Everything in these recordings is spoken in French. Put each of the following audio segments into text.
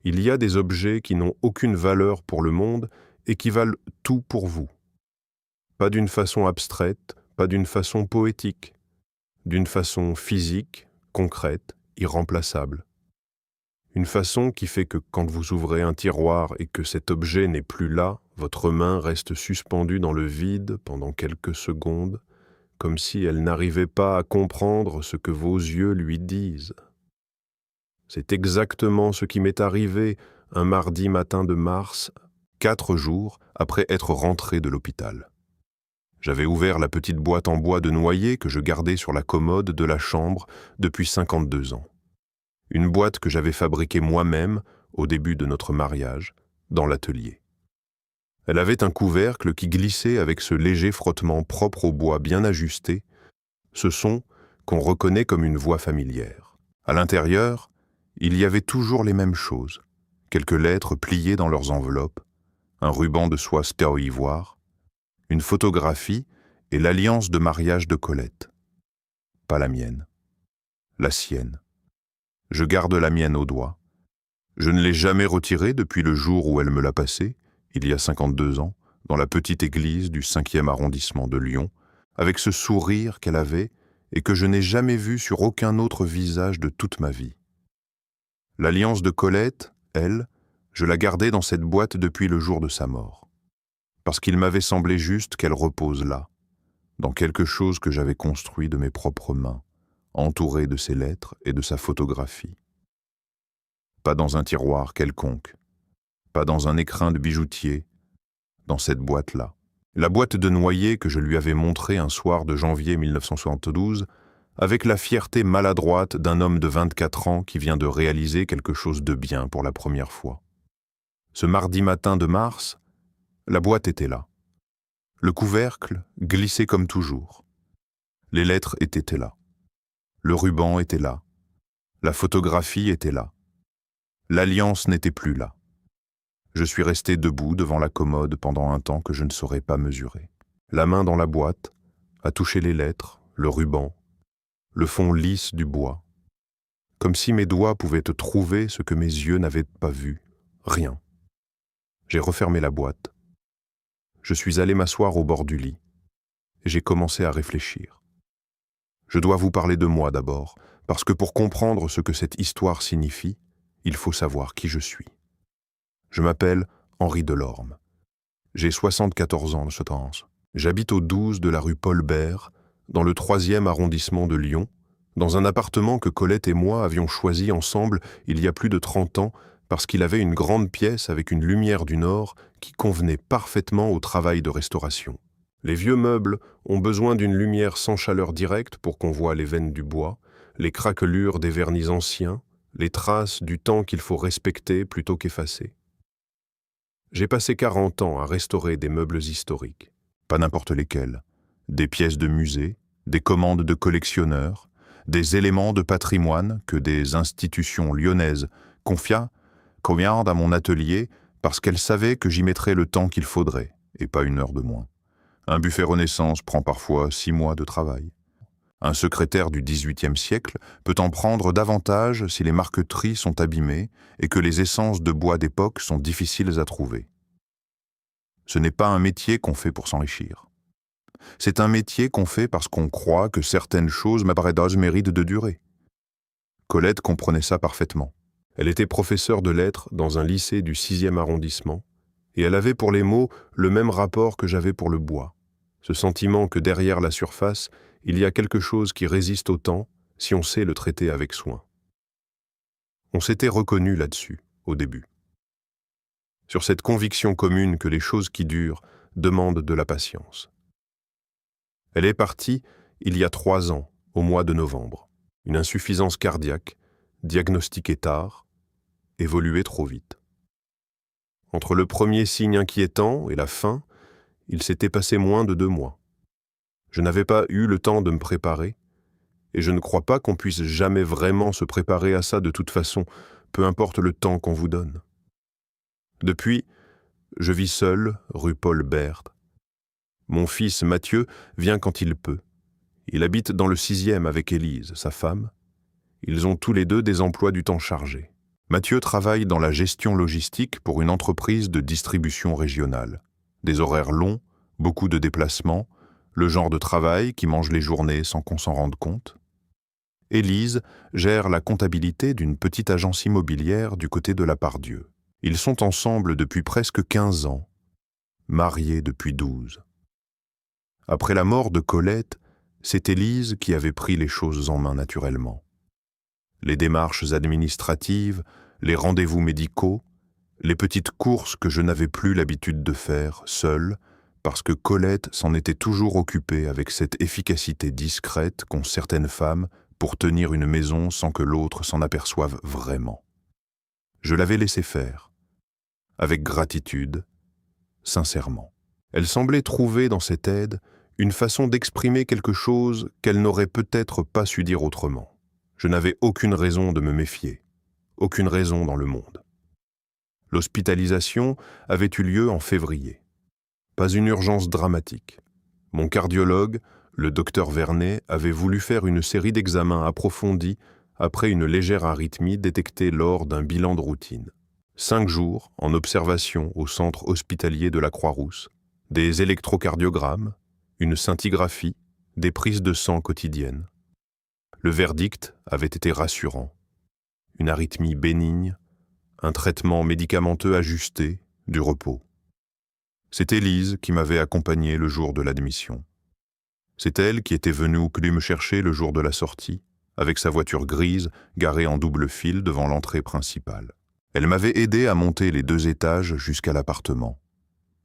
Il y a des objets qui n'ont aucune valeur pour le monde et qui valent tout pour vous. Pas d'une façon abstraite, pas d'une façon poétique, d'une façon physique, concrète, irremplaçable. Une façon qui fait que quand vous ouvrez un tiroir et que cet objet n'est plus là, votre main reste suspendue dans le vide pendant quelques secondes, comme si elle n'arrivait pas à comprendre ce que vos yeux lui disent. C'est exactement ce qui m'est arrivé un mardi matin de mars, 4 jours après être rentré de l'hôpital. J'avais ouvert la petite boîte en bois de noyer que je gardais sur la commode de la chambre depuis 52 ans. Une boîte que j'avais fabriquée moi-même au début de notre mariage, dans l'atelier. Elle avait un couvercle qui glissait avec ce léger frottement propre au bois bien ajusté, ce son qu'on reconnaît comme une voix familière. À l'intérieur, il y avait toujours les mêmes choses, quelques lettres pliées dans leurs enveloppes, un ruban de soie stéréo-ivoire, une photographie et l'alliance de mariage de Colette. Pas la mienne, la sienne. Je garde la mienne au doigt. Je ne l'ai jamais retirée depuis le jour où elle me l'a passée, il y a 52 ans, dans la petite église du 5e arrondissement de Lyon, avec ce sourire qu'elle avait et que je n'ai jamais vu sur aucun autre visage de toute ma vie. L'alliance de Colette, elle, je la gardais dans cette boîte depuis le jour de sa mort. Parce qu'il m'avait semblé juste qu'elle repose là, dans quelque chose que j'avais construit de mes propres mains, entouré de ses lettres et de sa photographie. Pas dans un tiroir quelconque, pas dans un écrin de bijoutier, dans cette boîte-là. La boîte de noyer que je lui avais montrée un soir de janvier 1972, avec la fierté maladroite d'un homme de 24 ans qui vient de réaliser quelque chose de bien pour la première fois. Ce mardi matin de mars, la boîte était là. Le couvercle glissait comme toujours. Les lettres étaient là. Le ruban était là. La photographie était là. L'alliance n'était plus là. Je suis resté debout devant la commode pendant un temps que je ne saurais pas mesurer. La main dans la boîte, à toucher les lettres, le ruban, le fond lisse du bois. Comme si mes doigts pouvaient trouver ce que mes yeux n'avaient pas vu. Rien. J'ai refermé la boîte. Je suis allé m'asseoir au bord du lit. Et j'ai commencé à réfléchir. Je dois vous parler de moi d'abord, parce que pour comprendre ce que cette histoire signifie, il faut savoir qui je suis. Je m'appelle Henri Delorme. J'ai 74 ans ce temps. J'habite au 12 de la rue Paul Bert, dans le 3e arrondissement de Lyon, dans un appartement que Colette et moi avions choisi ensemble il y a plus de 30 ans parce qu'il avait une grande pièce avec une lumière du Nord qui convenait parfaitement au travail de restauration. Les vieux meubles ont besoin d'une lumière sans chaleur directe pour qu'on voie les veines du bois, les craquelures des vernis anciens, les traces du temps qu'il faut respecter plutôt qu'effacer. J'ai passé 40 ans à restaurer des meubles historiques, pas n'importe lesquels, des pièces de musée, des commandes de collectionneurs, des éléments de patrimoine que des institutions lyonnaises confiaient à mon atelier parce qu'elles savaient que j'y mettrais le temps qu'il faudrait, et pas une heure de moins. Un buffet Renaissance prend parfois 6 mois de travail. Un secrétaire du XVIIIe siècle peut en prendre davantage si les marqueteries sont abîmées et que les essences de bois d'époque sont difficiles à trouver. Ce n'est pas un métier qu'on fait pour s'enrichir. C'est un métier qu'on fait parce qu'on croit que certaines choses méritent de durer. Colette comprenait ça parfaitement. Elle était professeure de lettres dans un lycée du 6e arrondissement et elle avait pour les mots le même rapport que j'avais pour le bois. Ce sentiment que derrière la surface, il y a quelque chose qui résiste au temps si on sait le traiter avec soin. On s'était reconnus là-dessus, au début. Sur cette conviction commune que les choses qui durent demandent de la patience. Elle est partie il y a 3 ans, au mois de novembre. Une insuffisance cardiaque, diagnostiquée tard, évoluée trop vite. Entre le premier signe inquiétant et la fin, il s'était passé moins de 2 mois. Je n'avais pas eu le temps de me préparer, et je ne crois pas qu'on puisse jamais vraiment se préparer à ça de toute façon, peu importe le temps qu'on vous donne. Depuis, je vis seul, rue Paul Bert. Mon fils Mathieu vient quand il peut. Il habite dans le 6e avec Élise, sa femme. Ils ont tous les deux des emplois du temps chargés. Mathieu travaille dans la gestion logistique pour une entreprise de distribution régionale. Des horaires longs, beaucoup de déplacements, le genre de travail qui mange les journées sans qu'on s'en rende compte. Élise gère la comptabilité d'une petite agence immobilière du côté de la Pardieu. Ils sont ensemble depuis presque 15 ans, mariés depuis 12. Après la mort de Colette, c'est Élise qui avait pris les choses en main naturellement. Les démarches administratives, les rendez-vous médicaux, les petites courses que je n'avais plus l'habitude de faire seule, parce que Colette s'en était toujours occupée avec cette efficacité discrète qu'ont certaines femmes pour tenir une maison sans que l'autre s'en aperçoive vraiment. Je l'avais laissé faire, avec gratitude, sincèrement. Elle semblait trouver dans cette aide une façon d'exprimer quelque chose qu'elle n'aurait peut-être pas su dire autrement. Je n'avais aucune raison de me méfier, aucune raison dans le monde. L'hospitalisation avait eu lieu en février. Pas une urgence dramatique. Mon cardiologue, le docteur Vernet, avait voulu faire une série d'examens approfondis après une légère arythmie détectée lors d'un bilan de routine. 5 jours en observation au centre hospitalier de la Croix-Rousse, des électrocardiogrammes, une scintigraphie, des prises de sang quotidiennes. Le verdict avait été rassurant. Une arythmie bénigne, un traitement médicamenteux ajusté, du repos. C'est Élise qui m'avait accompagné le jour de l'admission. C'est elle qui était venue au CLU me chercher le jour de la sortie, avec sa voiture grise garée en double fil devant l'entrée principale. Elle m'avait aidé à monter les 2 étages jusqu'à l'appartement.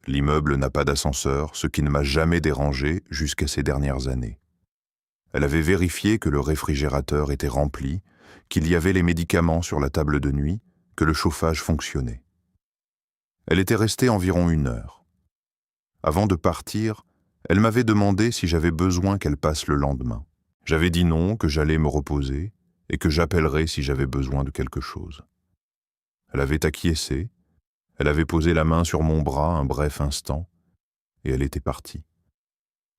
L'immeuble n'a pas d'ascenseur, ce qui ne m'a jamais dérangé jusqu'à ces dernières années. Elle avait vérifié que le réfrigérateur était rempli, qu'il y avait les médicaments sur la table de nuit, que le chauffage fonctionnait. Elle était restée environ 1 heure. Avant de partir, elle m'avait demandé si j'avais besoin qu'elle passe le lendemain. J'avais dit non, que j'allais me reposer et que j'appellerais si j'avais besoin de quelque chose. Elle avait acquiescé, elle avait posé la main sur mon bras un bref instant, et elle était partie.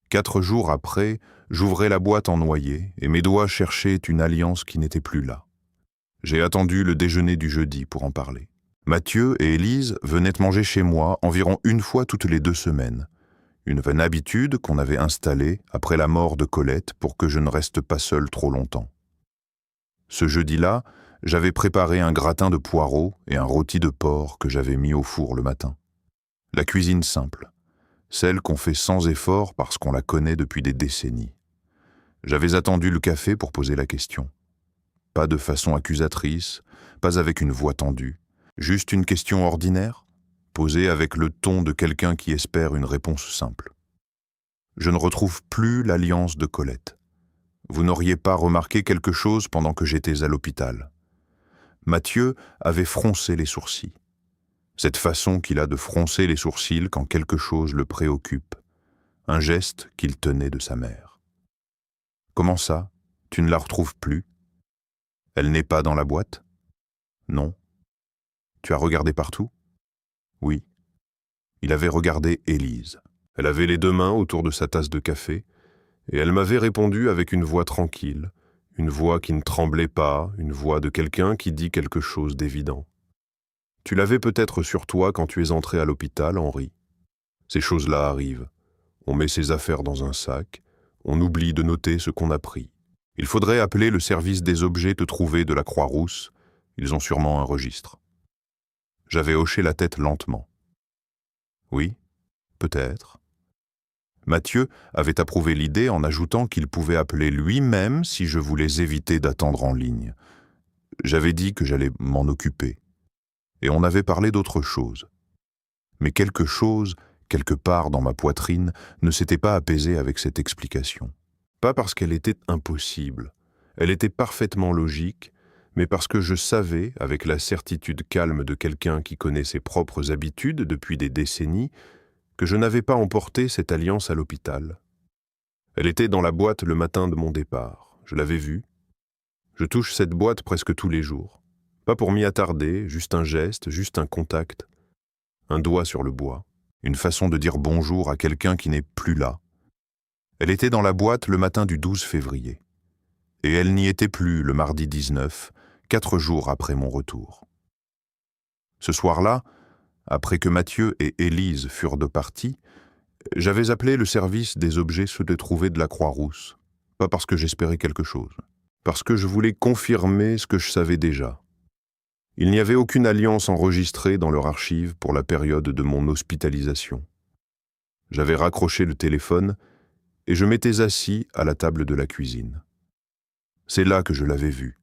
4 jours après, j'ouvrais la boîte en noyer et mes doigts cherchaient une alliance qui n'était plus là. J'ai attendu le déjeuner du jeudi pour en parler. Mathieu et Élise venaient manger chez moi environ 1 fois toutes les 2 semaines. Une bonne habitude qu'on avait installée après la mort de Colette pour que je ne reste pas seul trop longtemps. Ce jeudi-là, j'avais préparé un gratin de poireaux et un rôti de porc que j'avais mis au four le matin. La cuisine simple, celle qu'on fait sans effort parce qu'on la connaît depuis des décennies. J'avais attendu le café pour poser la question. Pas de façon accusatrice, pas avec une voix tendue, juste une question ordinaire, posée avec le ton de quelqu'un qui espère une réponse simple. Je ne retrouve plus l'alliance de Colette. Vous n'auriez pas remarqué quelque chose pendant que j'étais à l'hôpital. Mathieu avait froncé les sourcils. Cette façon qu'il a de froncer les sourcils quand quelque chose le préoccupe. Un geste qu'il tenait de sa mère. Comment ça, tu ne la retrouves plus? Elle n'est pas dans la boîte? Non. Tu as regardé partout? Oui. Il avait regardé Élise. Elle avait les 2 mains autour de sa tasse de café, et elle m'avait répondu avec une voix tranquille, une voix qui ne tremblait pas, une voix de quelqu'un qui dit quelque chose d'évident. Tu l'avais peut-être sur toi quand tu es entré à l'hôpital, Henri. Ces choses-là arrivent. On met ses affaires dans un sac, on oublie de noter ce qu'on a pris. Il faudrait appeler le service des objets te trouver de la Croix-Rousse, ils ont sûrement un registre. J'avais hoché la tête lentement. Oui, peut-être. Mathieu avait approuvé l'idée en ajoutant qu'il pouvait appeler lui-même si je voulais éviter d'attendre en ligne. J'avais dit que j'allais m'en occuper. Et on avait parlé d'autre chose. Mais quelque chose, quelque part dans ma poitrine, ne s'était pas apaisé avec cette explication. Pas parce qu'elle était impossible. Elle était parfaitement logique, mais parce que je savais, avec la certitude calme de quelqu'un qui connaît ses propres habitudes depuis des décennies, que je n'avais pas emporté cette alliance à l'hôpital. Elle était dans la boîte le matin de mon départ. Je l'avais vue. Je touche cette boîte presque tous les jours. Pas pour m'y attarder, juste un geste, juste un contact. Un doigt sur le bois. Une façon de dire bonjour à quelqu'un qui n'est plus là. Elle était dans la boîte le matin du 12 février. Et elle n'y était plus le mardi 19, 4 jours après mon retour. Ce soir-là, après que Mathieu et Élise furent de partis, j'avais appelé le service des objets se trouver de la Croix-Rousse, pas parce que j'espérais quelque chose, parce que je voulais confirmer ce que je savais déjà. Il n'y avait aucune alliance enregistrée dans leur archive pour la période de mon hospitalisation. J'avais raccroché le téléphone et je m'étais assis à la table de la cuisine. C'est là que je l'avais vu.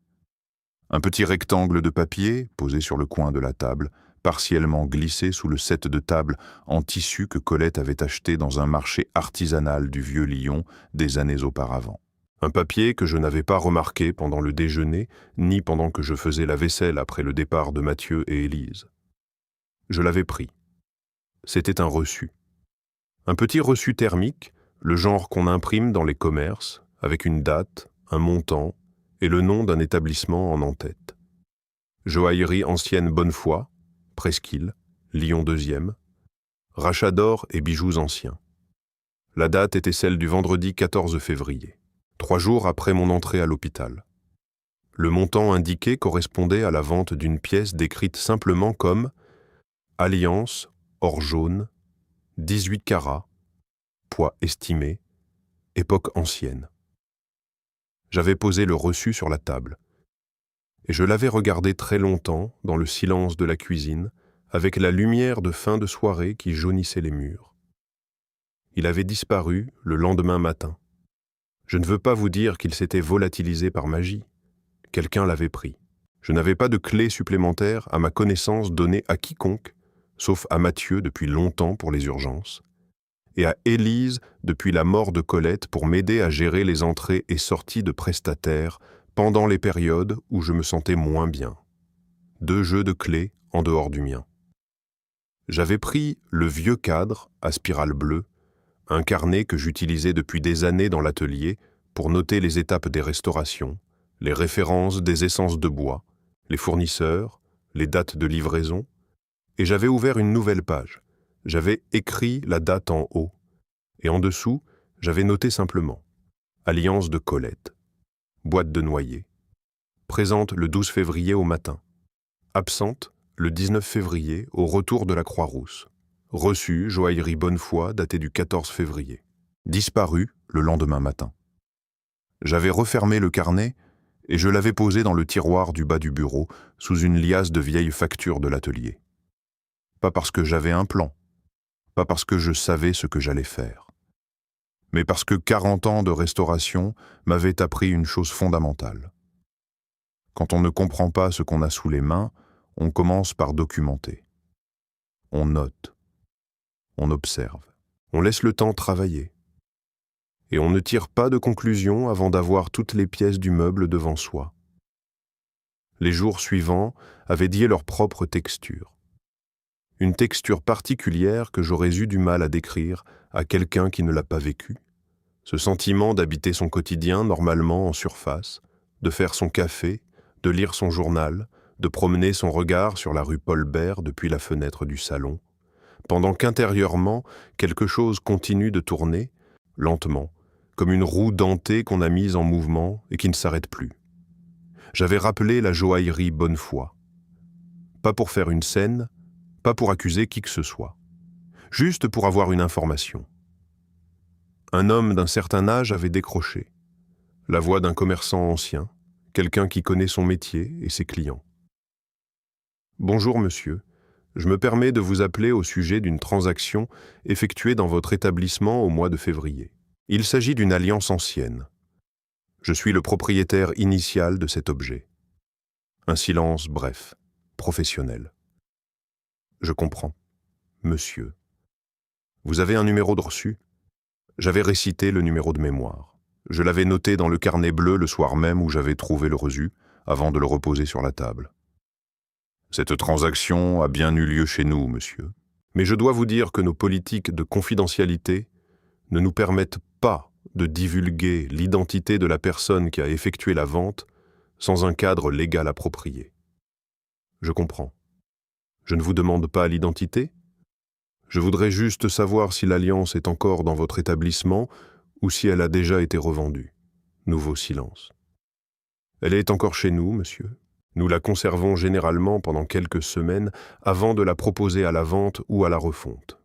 Un petit rectangle de papier posé sur le coin de la table, partiellement glissé sous le set de table en tissu que Colette avait acheté dans un marché artisanal du vieux Lyon des années auparavant. Un papier que je n'avais pas remarqué pendant le déjeuner, ni pendant que je faisais la vaisselle après le départ de Mathieu et Élise. Je l'avais pris. C'était un reçu. Un petit reçu thermique, le genre qu'on imprime dans les commerces, avec une date, un montant et le nom d'un établissement en en-tête. Joaillerie ancienne Bonnefoy, Presqu'île, Lyon 2e, rachat d'or et bijoux anciens. La date était celle du vendredi 14 février, 3 jours après mon entrée à l'hôpital. Le montant indiqué correspondait à la vente d'une pièce décrite simplement comme « Alliance, or jaune, 18 carats, poids estimé, époque ancienne ». J'avais posé le reçu sur la table, et je l'avais regardé très longtemps dans le silence de la cuisine, avec la lumière de fin de soirée qui jaunissait les murs. Il avait disparu le lendemain matin. Je ne veux pas vous dire qu'il s'était volatilisé par magie. Quelqu'un l'avait pris. Je n'avais pas de clé supplémentaire à ma connaissance donnée à quiconque, sauf à Mathieu depuis longtemps pour les urgences, et à Élise depuis la mort de Colette pour m'aider à gérer les entrées et sorties de prestataires pendant les périodes où je me sentais moins bien. 2 jeux de clés en dehors du mien. J'avais pris le vieux cadre à spirale bleue, un carnet que j'utilisais depuis des années dans l'atelier pour noter les étapes des restaurations, les références des essences de bois, les fournisseurs, les dates de livraison, et j'avais ouvert une nouvelle page. J'avais écrit la date en haut, et en dessous, j'avais noté simplement « Alliance de Colette ». Boîte de noyer. Présente le 12 février au matin. Absente le 19 février au retour de la Croix-Rousse. Reçu joaillerie Bonnefoy daté du 14 février. Disparu le lendemain matin. J'avais refermé le carnet et je l'avais posé dans le tiroir du bas du bureau sous une liasse de vieilles factures de l'atelier. Pas parce que j'avais un plan, pas parce que je savais ce que j'allais faire, mais parce que 40 ans de restauration m'avaient appris une chose fondamentale. Quand on ne comprend pas ce qu'on a sous les mains, on commence par documenter. On note, on observe, on laisse le temps travailler. Et on ne tire pas de conclusion avant d'avoir toutes les pièces du meuble devant soi. Les jours suivants avaient dit leur propre texture. Une texture particulière que j'aurais eu du mal à décrire à quelqu'un qui ne l'a pas vécu. Ce sentiment d'habiter son quotidien normalement en surface, de faire son café, de lire son journal, de promener son regard sur la rue Paul-Bert depuis la fenêtre du salon, pendant qu'intérieurement, quelque chose continue de tourner, lentement, comme une roue dentée qu'on a mise en mouvement et qui ne s'arrête plus. J'avais rappelé la joaillerie Bonnefoy. Pas pour faire une scène, pas pour accuser qui que ce soit, juste pour avoir une information. Un homme d'un certain âge avait décroché. La voix d'un commerçant ancien, quelqu'un qui connaît son métier et ses clients. « Bonjour monsieur, je me permets de vous appeler au sujet d'une transaction effectuée dans votre établissement au mois de février. Il s'agit d'une alliance ancienne. Je suis le propriétaire initial de cet objet. » Un silence bref, professionnel. « Je comprends. Monsieur. Vous avez un numéro de reçu ?» J'avais récité le numéro de mémoire. Je l'avais noté dans le carnet bleu le soir même où j'avais trouvé le reçu, avant de le reposer sur la table. Cette transaction a bien eu lieu chez nous, monsieur. Mais je dois vous dire que nos politiques de confidentialité ne nous permettent pas de divulguer l'identité de la personne qui a effectué la vente sans un cadre légal approprié. Je comprends. Je ne vous demande pas l'identité. Je voudrais juste savoir si l'alliance est encore dans votre établissement ou si elle a déjà été revendue. Nouveau silence. Elle est encore chez nous, monsieur. Nous la conservons généralement pendant quelques semaines avant de la proposer à la vente ou à la refonte.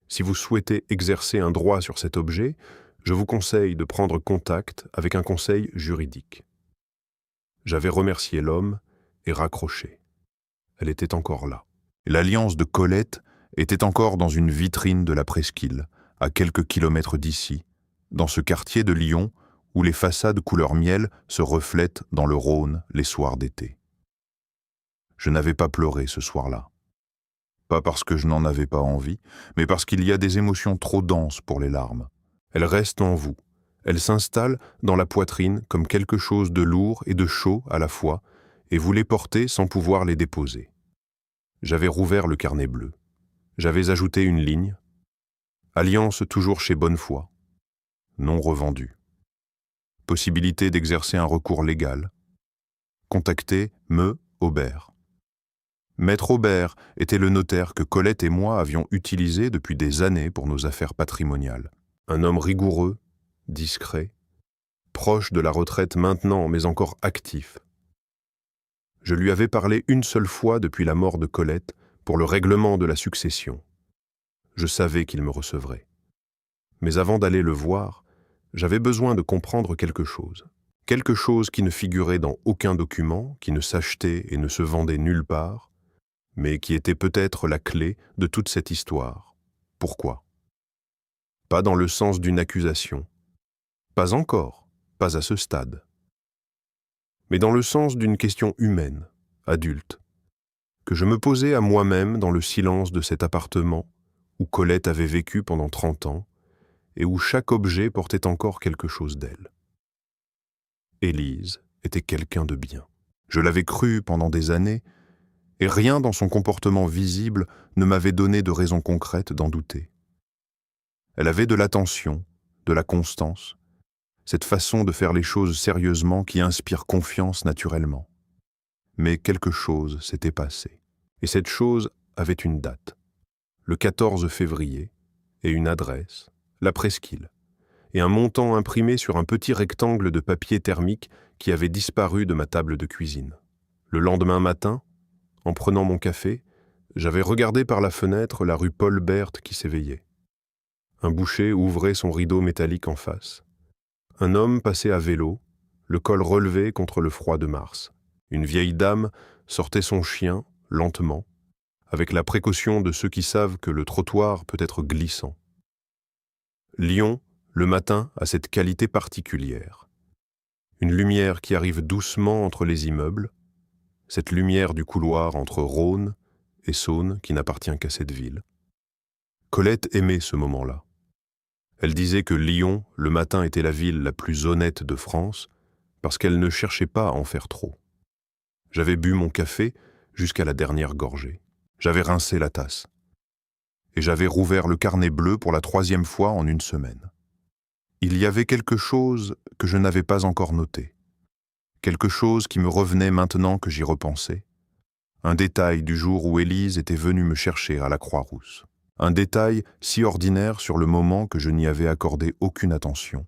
Si vous souhaitez exercer un droit sur cet objet, je vous conseille de prendre contact avec un conseil juridique. J'avais remercié l'homme et raccroché. Elle était encore là. L'alliance de Colette était encore dans une vitrine de la presqu'île, à quelques kilomètres d'ici, dans ce quartier de Lyon où les façades couleur miel se reflètent dans le Rhône les soirs d'été. Je n'avais pas pleuré ce soir-là. Pas parce que je n'en avais pas envie, mais parce qu'il y a des émotions trop denses pour les larmes. Elles restent en vous. Elles s'installent dans la poitrine comme quelque chose de lourd et de chaud à la fois, et vous les portez sans pouvoir les déposer. J'avais rouvert le carnet bleu. J'avais ajouté une ligne. Alliance toujours chez Bonnefoy. Non revendu. Possibilité d'exercer un recours légal. Contacter Me Aubert. Maître Aubert était le notaire que Colette et moi avions utilisé depuis des années pour nos affaires patrimoniales. Un homme rigoureux, discret, proche de la retraite maintenant mais encore actif. Je lui avais parlé une seule fois depuis la mort de Colette pour le règlement de la succession. Je savais qu'il me recevrait. Mais avant d'aller le voir, j'avais besoin de comprendre quelque chose. Quelque chose qui ne figurait dans aucun document, qui ne s'achetait et ne se vendait nulle part, mais qui était peut-être la clé de toute cette histoire. Pourquoi ? Pas dans le sens d'une accusation. Pas encore, pas à ce stade. Mais dans le sens d'une question humaine, adulte, que je me posais à moi-même dans le silence de cet appartement où Colette avait vécu pendant 30 ans et où chaque objet portait encore quelque chose d'elle. Élise était quelqu'un de bien. Je l'avais cru pendant des années, et rien dans son comportement visible ne m'avait donné de raison concrète d'en douter. Elle avait de l'attention, de la constance, cette façon de faire les choses sérieusement qui inspire confiance naturellement. Mais quelque chose s'était passé, et cette chose avait une date, le 14 février, et une adresse, la presqu'île, et un montant imprimé sur un petit rectangle de papier thermique qui avait disparu de ma table de cuisine. Le lendemain matin, en prenant mon café, j'avais regardé par la fenêtre la rue Paul Bert qui s'éveillait. Un boucher ouvrait son rideau métallique en face. Un homme passait à vélo, le col relevé contre le froid de mars. Une vieille dame sortait son chien, lentement, avec la précaution de ceux qui savent que le trottoir peut être glissant. Lyon, le matin, a cette qualité particulière. Une lumière qui arrive doucement entre les immeubles, cette lumière du couloir entre Rhône et Saône qui n'appartient qu'à cette ville. Colette aimait ce moment-là. Elle disait que Lyon, le matin, était la ville la plus honnête de France parce qu'elle ne cherchait pas à en faire trop. J'avais bu mon café jusqu'à la dernière gorgée. J'avais rincé la tasse. Et j'avais rouvert le carnet bleu pour la 3e fois en une semaine. Il y avait quelque chose que je n'avais pas encore noté. Quelque chose qui me revenait maintenant que j'y repensais. Un détail du jour où Élise était venue me chercher à la Croix-Rousse. Un détail si ordinaire sur le moment que je n'y avais accordé aucune attention.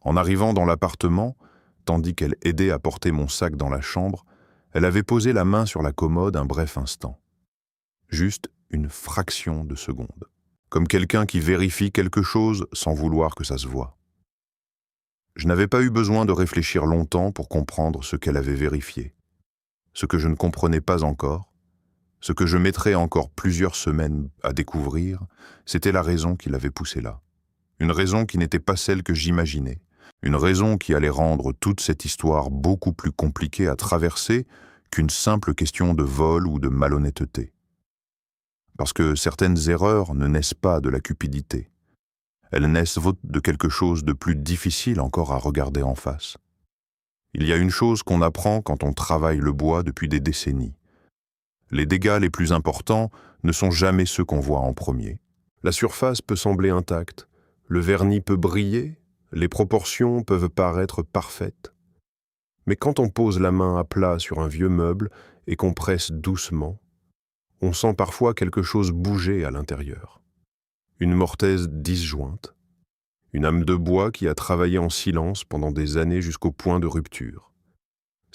En arrivant dans l'appartement, tandis qu'elle aidait à porter mon sac dans la chambre, elle avait posé la main sur la commode un bref instant. Juste une fraction de seconde. Comme quelqu'un qui vérifie quelque chose sans vouloir que ça se voie. Je n'avais pas eu besoin de réfléchir longtemps pour comprendre ce qu'elle avait vérifié. Ce que je ne comprenais pas encore, ce que je mettrais encore plusieurs semaines à découvrir, c'était la raison qui l'avait poussée là. Une raison qui n'était pas celle que j'imaginais. Une raison qui allait rendre toute cette histoire beaucoup plus compliquée à traverser qu'une simple question de vol ou de malhonnêteté. Parce que certaines erreurs ne naissent pas de la cupidité. Elles naissent de quelque chose de plus difficile encore à regarder en face. Il y a une chose qu'on apprend quand on travaille le bois depuis des décennies. Les dégâts les plus importants ne sont jamais ceux qu'on voit en premier. La surface peut sembler intacte, le vernis peut briller, les proportions peuvent paraître parfaites. Mais quand on pose la main à plat sur un vieux meuble et qu'on presse doucement, on sent parfois quelque chose bouger à l'intérieur. Une mortaise disjointe, une âme de bois qui a travaillé en silence pendant des années jusqu'au point de rupture.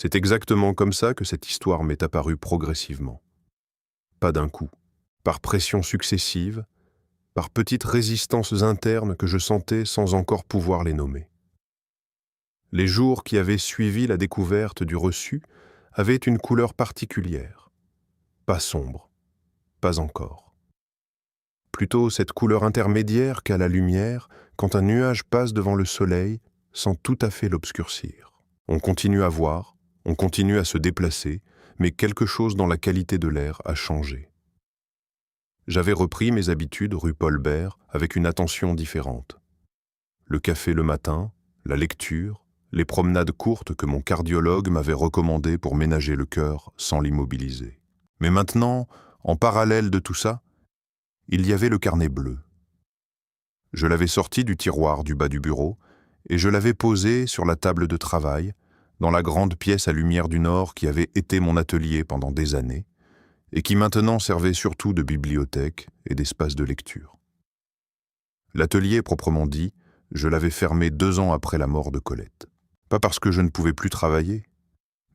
C'est exactement comme ça que cette histoire m'est apparue progressivement. Pas d'un coup, par pressions successives, par petites résistances internes que je sentais sans encore pouvoir les nommer. Les jours qui avaient suivi la découverte du reçu avaient une couleur particulière, pas sombre, pas encore. Plutôt cette couleur intermédiaire qu'a la lumière quand un nuage passe devant le soleil sans tout à fait l'obscurcir. On continue à voir, on continue à se déplacer, mais quelque chose dans la qualité de l'air a changé. J'avais repris mes habitudes rue Paul Bert avec une attention différente. Le café le matin, la lecture, les promenades courtes que mon cardiologue m'avait recommandées pour ménager le cœur sans l'immobiliser. Mais maintenant, en parallèle de tout ça, il y avait le carnet bleu. Je l'avais sorti du tiroir du bas du bureau et je l'avais posé sur la table de travail, dans la grande pièce à lumière du Nord qui avait été mon atelier pendant des années et qui maintenant servait surtout de bibliothèque et d'espace de lecture. L'atelier proprement dit, je l'avais fermé 2 ans après la mort de Colette. Pas parce que je ne pouvais plus travailler.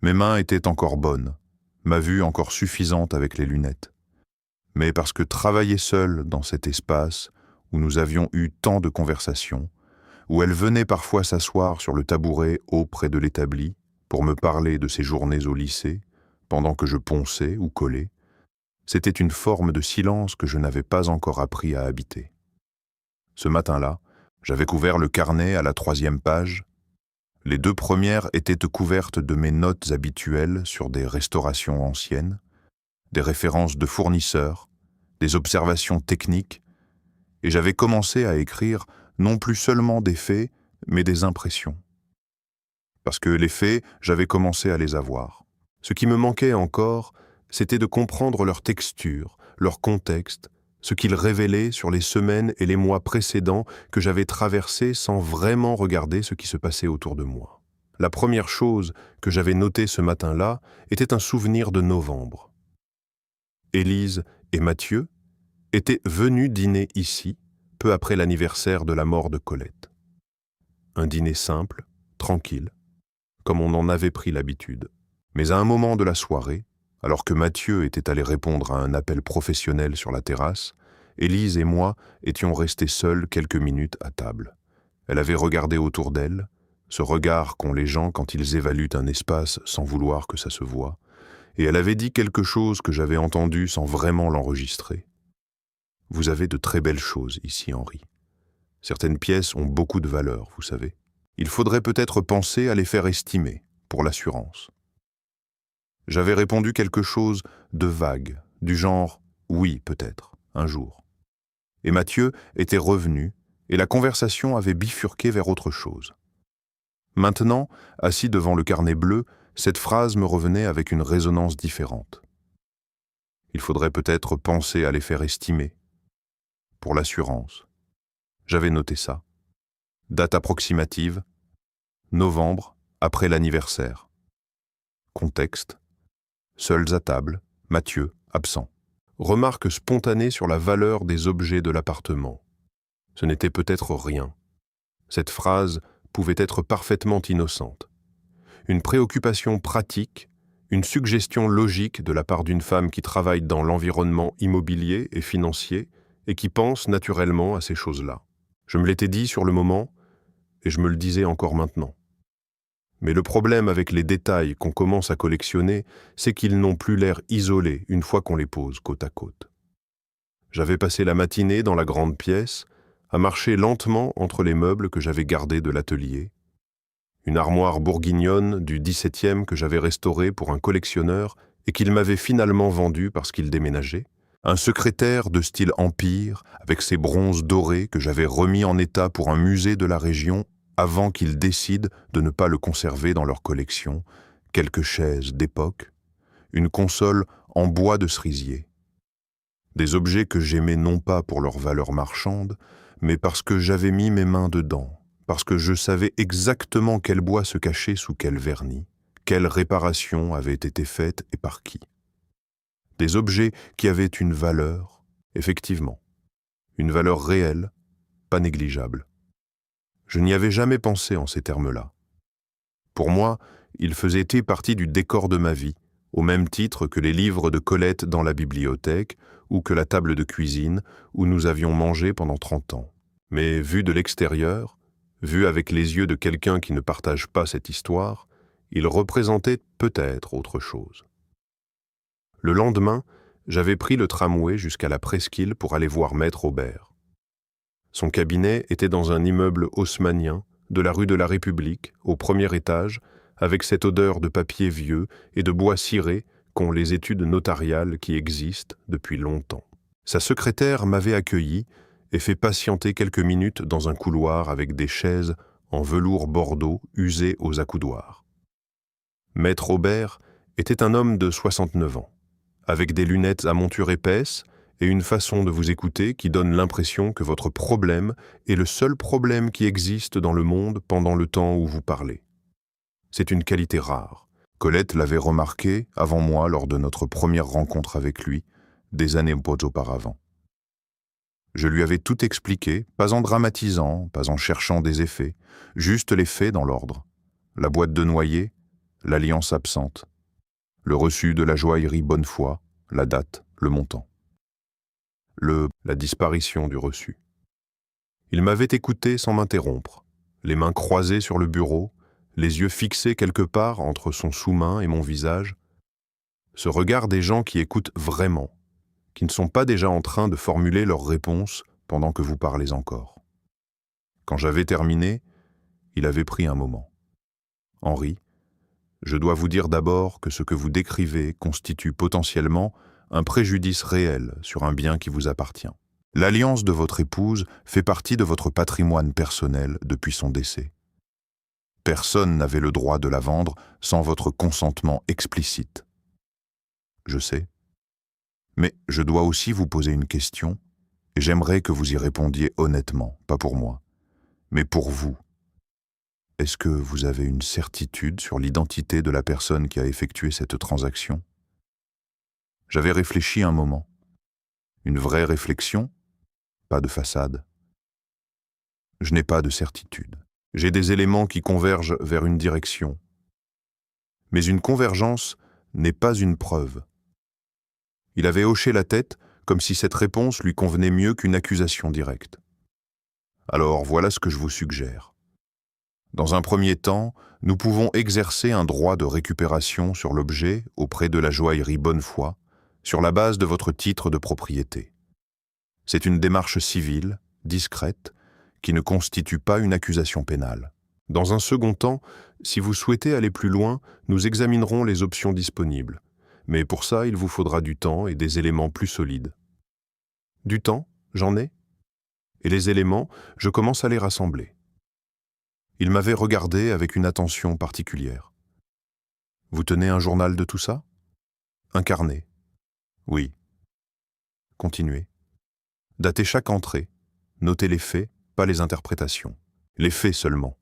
Mes mains étaient encore bonnes, ma vue encore suffisante avec les lunettes. Mais parce que travailler seul dans cet espace où nous avions eu tant de conversations, où elle venait parfois s'asseoir sur le tabouret haut près de l'établi pour me parler de ses journées au lycée, pendant que je ponçais ou collais, c'était une forme de silence que je n'avais pas encore appris à habiter. Ce matin-là, j'avais couvert le carnet à la 3e page. Les 2 premières étaient couvertes de mes notes habituelles sur des restaurations anciennes, des références de fournisseurs, des observations techniques, et j'avais commencé à écrire non plus seulement des faits, mais des impressions. Parce que les faits, j'avais commencé à les avoir. Ce qui me manquait encore, c'était de comprendre leur texture, leur contexte, ce qu'ils révélaient sur les semaines et les mois précédents que j'avais traversés sans vraiment regarder ce qui se passait autour de moi. La première chose que j'avais notée ce matin-là était un souvenir de novembre. Élise et Mathieu étaient venus dîner ici, peu après l'anniversaire de la mort de Colette. Un dîner simple, tranquille, comme on en avait pris l'habitude. Mais à un moment de la soirée, alors que Mathieu était allé répondre à un appel professionnel sur la terrasse, Élise et moi étions restés seuls quelques minutes à table. Elle avait regardé autour d'elle, ce regard qu'ont les gens quand ils évaluent un espace sans vouloir que ça se voie, et elle avait dit quelque chose que j'avais entendu sans vraiment l'enregistrer. « Vous avez de très belles choses ici, Henri. Certaines pièces ont beaucoup de valeur, vous savez. Il faudrait peut-être penser à les faire estimer, pour l'assurance. » J'avais répondu quelque chose de vague, du genre « oui, peut-être, un jour ». Et Mathieu était revenu, et la conversation avait bifurqué vers autre chose. Maintenant, assis devant le carnet bleu, cette phrase me revenait avec une résonance différente. Il faudrait peut-être penser à les faire estimer, pour l'assurance. J'avais noté ça. Date approximative, novembre, après l'anniversaire. Contexte. Seuls à table, Mathieu, absent. Remarque spontanée sur la valeur des objets de l'appartement. Ce n'était peut-être rien. Cette phrase pouvait être parfaitement innocente. Une préoccupation pratique, une suggestion logique de la part d'une femme qui travaille dans l'environnement immobilier et financier et qui pense naturellement à ces choses-là. Je me l'étais dit sur le moment et je me le disais encore maintenant. Mais le problème avec les détails qu'on commence à collectionner, c'est qu'ils n'ont plus l'air isolés une fois qu'on les pose côte à côte. J'avais passé la matinée dans la grande pièce, à marcher lentement entre les meubles que j'avais gardés de l'atelier, une armoire bourguignonne du 17e que j'avais restaurée pour un collectionneur et qu'il m'avait finalement vendue parce qu'il déménageait, un secrétaire de style empire avec ses bronzes dorés que j'avais remis en état pour un musée de la région avant qu'ils décident de ne pas le conserver dans leur collection, quelques chaises d'époque, une console en bois de cerisier. Des objets que j'aimais non pas pour leur valeur marchande, mais parce que j'avais mis mes mains dedans, parce que je savais exactement quel bois se cachait sous quel vernis, quelle réparation avait été faite et par qui. Des objets qui avaient une valeur, effectivement, une valeur réelle, pas négligeable. Je n'y avais jamais pensé en ces termes-là. Pour moi, Il faisait partie du décor de ma vie, au même titre que les livres de Colette dans la bibliothèque ou que la table de cuisine où nous avions mangé pendant 30 ans. Mais vu de l'extérieur, vu avec les yeux de quelqu'un qui ne partage pas cette histoire, il représentait peut-être autre chose. Le lendemain, j'avais pris le tramway jusqu'à la presqu'île pour aller voir Maître Aubert. Son cabinet était dans un immeuble haussmannien de la rue de la République, au premier étage, avec cette odeur de papier vieux et de bois ciré qu'ont les études notariales qui existent depuis longtemps. Sa secrétaire m'avait accueilli et fait patienter quelques minutes dans un couloir avec des chaises en velours bordeaux usées aux accoudoirs. Maître Aubert était un homme de 69 ans, avec des lunettes à monture épaisse et une façon de vous écouter qui donne l'impression que votre problème est le seul problème qui existe dans le monde pendant le temps où vous parlez. C'est une qualité rare. Colette l'avait remarqué avant moi lors de notre première rencontre avec lui, des années auparavant. Je lui avais tout expliqué, pas en dramatisant, pas en cherchant des effets, juste les faits dans l'ordre. La boîte de noyer, l'alliance absente, le reçu de la joaillerie Bonnefoy, la date, le montant. La disparition du reçu. Il m'avait écouté sans m'interrompre, les mains croisées sur le bureau, les yeux fixés quelque part entre son sous-main et mon visage. Ce regard des gens qui écoutent vraiment, qui ne sont pas déjà en train de formuler leurs réponses pendant que vous parlez encore. Quand j'avais terminé, il avait pris un moment. Henri, je dois vous dire d'abord que ce que vous décrivez constitue potentiellement un préjudice réel sur un bien qui vous appartient. L'alliance de votre épouse fait partie de votre patrimoine personnel depuis son décès. Personne n'avait le droit de la vendre sans votre consentement explicite. Je sais. Mais je dois aussi vous poser une question, et j'aimerais que vous y répondiez honnêtement, pas pour moi, mais pour vous. Est-ce que vous avez une certitude sur l'identité de la personne qui a effectué cette transaction? J'avais réfléchi un moment. Une vraie réflexion, pas de façade. Je n'ai pas de certitude. J'ai des éléments qui convergent vers une direction. Mais une convergence n'est pas une preuve. Il avait hoché la tête comme si cette réponse lui convenait mieux qu'une accusation directe. Alors voilà ce que je vous suggère. Dans un premier temps, nous pouvons exercer un droit de récupération sur l'objet auprès de la joaillerie Bonnefoy, sur la base de votre titre de propriété. C'est une démarche civile, discrète, qui ne constitue pas une accusation pénale. Dans un second temps, si vous souhaitez aller plus loin, nous examinerons les options disponibles. Mais pour ça, il vous faudra du temps et des éléments plus solides. Du temps, j'en ai. Et les éléments, je commence à les rassembler. Il m'avait regardé avec une attention particulière. Vous tenez un journal de tout ça? Un carnet? Oui. Continuez. Datez chaque entrée. Notez les faits, pas les interprétations. Les faits seulement.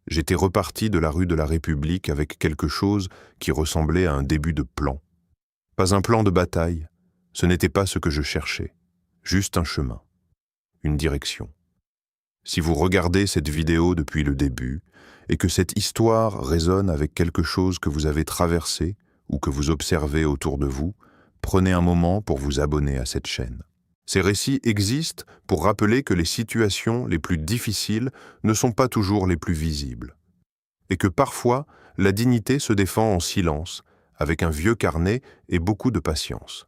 J'étais reparti de la rue de la République avec quelque chose qui ressemblait à un début de plan. Pas un plan de bataille, ce n'était pas ce que je cherchais. Juste un chemin. Une direction. Si vous regardez cette vidéo depuis le début et que cette histoire résonne avec quelque chose que vous avez traversé ou que vous observez autour de vous, prenez un moment pour vous abonner à cette chaîne. Ces récits existent pour rappeler que les situations les plus difficiles ne sont pas toujours les plus visibles et que parfois la dignité se défend en silence, avec un vieux carnet et beaucoup de patience.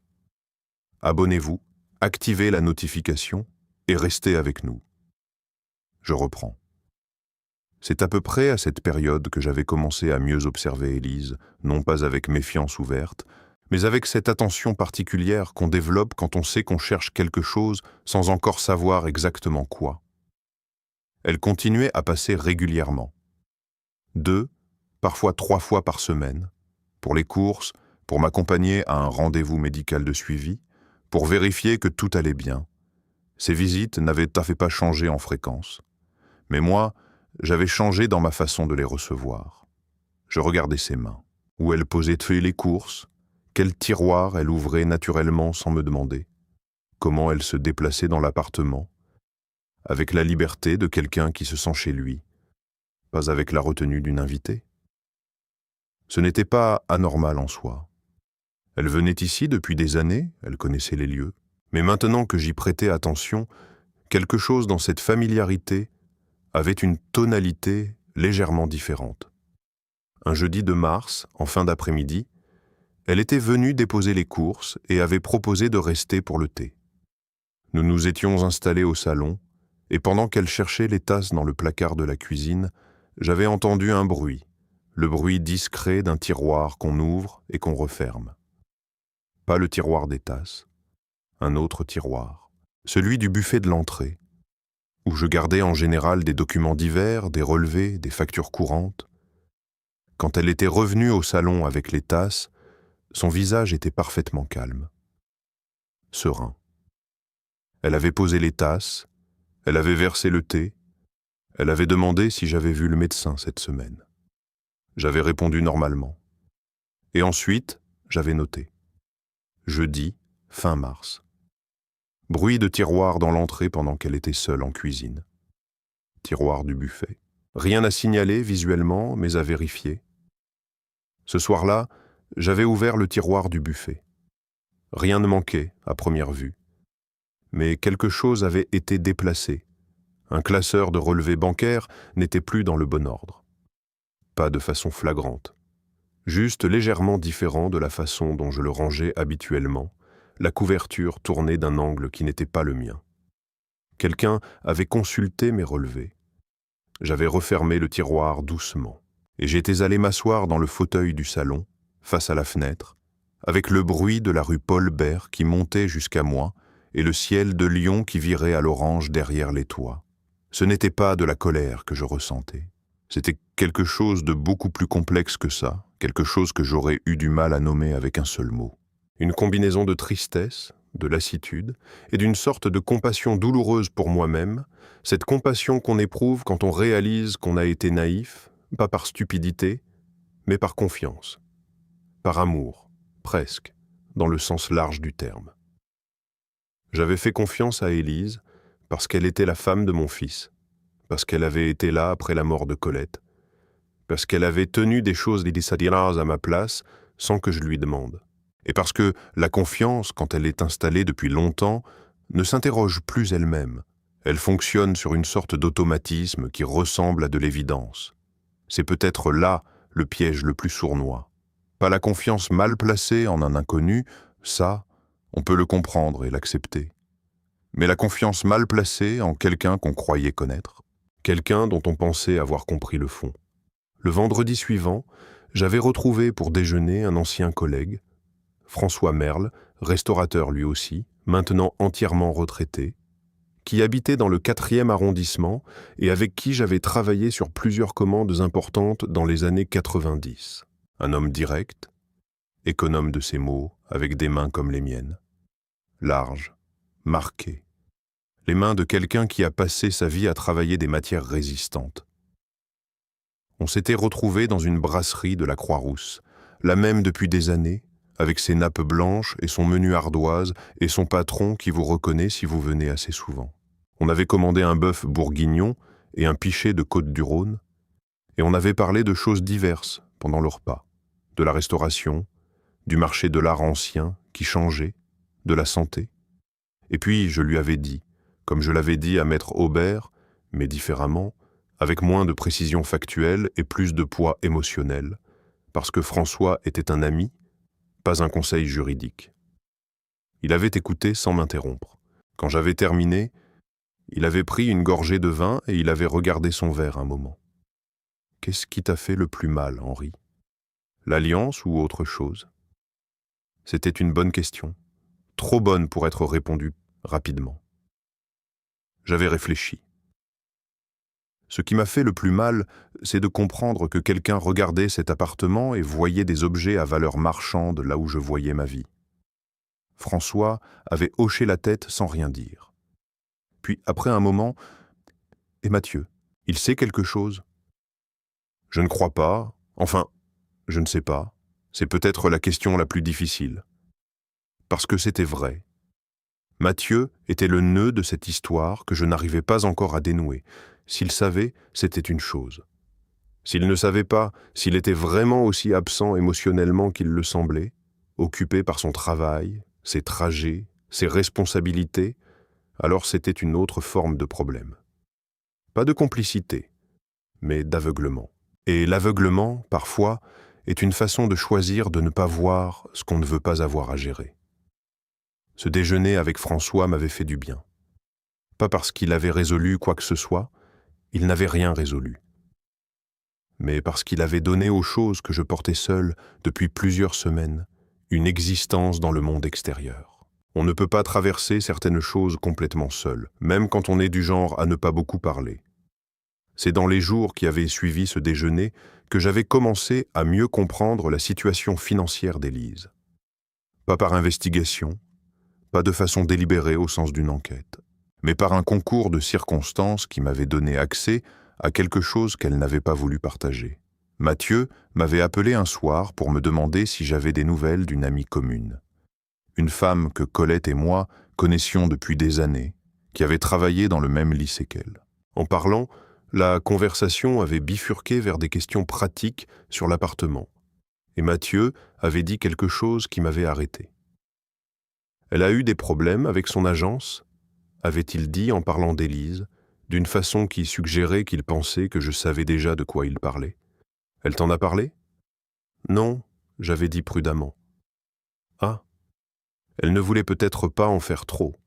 Abonnez-vous, activez la notification et restez avec nous. Je reprends. C'est à peu près à cette période que j'avais commencé à mieux observer Élise, non pas avec méfiance ouverte, mais avec cette attention particulière qu'on développe quand on sait qu'on cherche quelque chose sans encore savoir exactement quoi. Elle continuait à passer régulièrement. 2, parfois 3 fois par semaine, pour les courses, pour m'accompagner à un rendez-vous médical de suivi, pour vérifier que tout allait bien. Ces visites n'avaient pas changé en fréquence. Mais moi, j'avais changé dans ma façon de les recevoir. Je regardais ses mains, où elle posait les courses, quel tiroir elle ouvrait naturellement sans me demander, comment elle se déplaçait dans l'appartement, avec la liberté de quelqu'un qui se sent chez lui, pas avec la retenue d'une invitée. Ce n'était pas anormal en soi. Elle venait ici depuis des années, elle connaissait les lieux, mais maintenant que j'y prêtais attention, quelque chose dans cette familiarité avait une tonalité légèrement différente. Un jeudi de mars, en fin d'après-midi, elle était venue déposer les courses et avait proposé de rester pour le thé. Nous nous étions installés au salon, et pendant qu'elle cherchait les tasses dans le placard de la cuisine, j'avais entendu un bruit, le bruit discret d'un tiroir qu'on ouvre et qu'on referme. Pas le tiroir des tasses, un autre tiroir, celui du buffet de l'entrée, où je gardais en général des documents divers, des relevés, des factures courantes. Quand elle était revenue au salon avec les tasses, son visage était parfaitement calme, serein. Elle avait posé les tasses, elle avait versé le thé, elle avait demandé si j'avais vu le médecin cette semaine. J'avais répondu normalement. Et ensuite, j'avais noté. Jeudi, fin mars. Bruit de tiroir dans l'entrée pendant qu'elle était seule en cuisine. Tiroir du buffet. Rien à signaler visuellement, mais à vérifier. Ce soir-là, j'avais ouvert le tiroir du buffet. Rien ne manquait, à première vue. Mais quelque chose avait été déplacé. Un classeur de relevés bancaires n'était plus dans le bon ordre. Pas de façon flagrante. Juste légèrement différent de la façon dont je le rangeais habituellement, la couverture tournée d'un angle qui n'était pas le mien. Quelqu'un avait consulté mes relevés. J'avais refermé le tiroir doucement, et j'étais allé m'asseoir dans le fauteuil du salon, face à la fenêtre, avec le bruit de la rue Paul Bert qui montait jusqu'à moi et le ciel de Lyon qui virait à l'orange derrière les toits. Ce n'était pas de la colère que je ressentais. C'était quelque chose de beaucoup plus complexe que ça, quelque chose que j'aurais eu du mal à nommer avec un seul mot. Une combinaison de tristesse, de lassitude et d'une sorte de compassion douloureuse pour moi-même, cette compassion qu'on éprouve quand on réalise qu'on a été naïf, pas par stupidité, mais par confiance, par amour, presque, dans le sens large du terme. J'avais fait confiance à Élise parce qu'elle était la femme de mon fils, parce qu'elle avait été là après la mort de Colette, parce qu'elle avait tenu des choses décidérées à ma place sans que je lui demande. Et parce que la confiance, quand elle est installée depuis longtemps, ne s'interroge plus elle-même. Elle fonctionne sur une sorte d'automatisme qui ressemble à de l'évidence. C'est peut-être là le piège le plus sournois. Pas la confiance mal placée en un inconnu, ça, on peut le comprendre et l'accepter. Mais la confiance mal placée en quelqu'un qu'on croyait connaître, quelqu'un dont on pensait avoir compris le fond. Le vendredi suivant, j'avais retrouvé pour déjeuner un ancien collègue, François Merle, restaurateur lui aussi, maintenant entièrement retraité, qui habitait dans le 4e arrondissement et avec qui j'avais travaillé sur plusieurs commandes importantes dans les années 90. Un homme direct, économe de ses mots, avec des mains comme les miennes. Larges, marquées. Les mains de quelqu'un qui a passé sa vie à travailler des matières résistantes. On s'était retrouvés dans une brasserie de la Croix-Rousse, la même depuis des années, avec ses nappes blanches et son menu ardoise et son patron qui vous reconnaît si vous venez assez souvent. On avait commandé un bœuf bourguignon et un pichet de Côte-du-Rhône, et on avait parlé de choses diverses pendant le repas, de la restauration, du marché de l'art ancien qui changeait, de la santé. Et puis je lui avais dit, comme je l'avais dit à maître Aubert, mais différemment, avec moins de précision factuelle et plus de poids émotionnel, parce que François était un ami, pas un conseil juridique. Il avait écouté sans m'interrompre. Quand j'avais terminé, il avait pris une gorgée de vin et il avait regardé son verre un moment. « Qu'est-ce qui t'a fait le plus mal, Henri ? L'alliance ou autre chose ?» C'était une bonne question, trop bonne pour être répondue rapidement. J'avais réfléchi. Ce qui m'a fait le plus mal, c'est de comprendre que quelqu'un regardait cet appartement et voyait des objets à valeur marchande là où je voyais ma vie. François avait hoché la tête sans rien dire. Puis, après un moment, « Et Mathieu, il sait quelque chose ?» « Je ne crois pas, enfin, je ne sais pas, c'est peut-être la question la plus difficile. » Parce que c'était vrai. Mathieu était le nœud de cette histoire que je n'arrivais pas encore à dénouer. S'il savait, c'était une chose. S'il ne savait pas, s'il était vraiment aussi absent émotionnellement qu'il le semblait, occupé par son travail, ses trajets, ses responsabilités, alors c'était une autre forme de problème. Pas de complicité, mais d'aveuglement. Et l'aveuglement, parfois, est une façon de choisir de ne pas voir ce qu'on ne veut pas avoir à gérer. Ce déjeuner avec François m'avait fait du bien. Pas parce qu'il avait résolu quoi que ce soit, il n'avait rien résolu. Mais parce qu'il avait donné aux choses que je portais seul depuis plusieurs semaines une existence dans le monde extérieur. On ne peut pas traverser certaines choses complètement seul, même quand on est du genre à ne pas beaucoup parler. C'est dans les jours qui avaient suivi ce déjeuner que j'avais commencé à mieux comprendre la situation financière d'Élise. Pas par investigation, pas de façon délibérée au sens d'une enquête, mais par un concours de circonstances qui m'avait donné accès à quelque chose qu'elle n'avait pas voulu partager. Mathieu m'avait appelé un soir pour me demander si j'avais des nouvelles d'une amie commune. Une femme que Colette et moi connaissions depuis des années, qui avait travaillé dans le même lycée qu'elle. En parlant, la conversation avait bifurqué vers des questions pratiques sur l'appartement, et Mathieu avait dit quelque chose qui m'avait arrêté. Elle a eu des problèmes avec son agence, avait-il dit en parlant d'Élise, d'une façon qui suggérait qu'il pensait que je savais déjà de quoi il parlait. Elle t'en a parlé ? Non, j'avais dit prudemment. Ah, elle ne voulait peut-être pas en faire trop.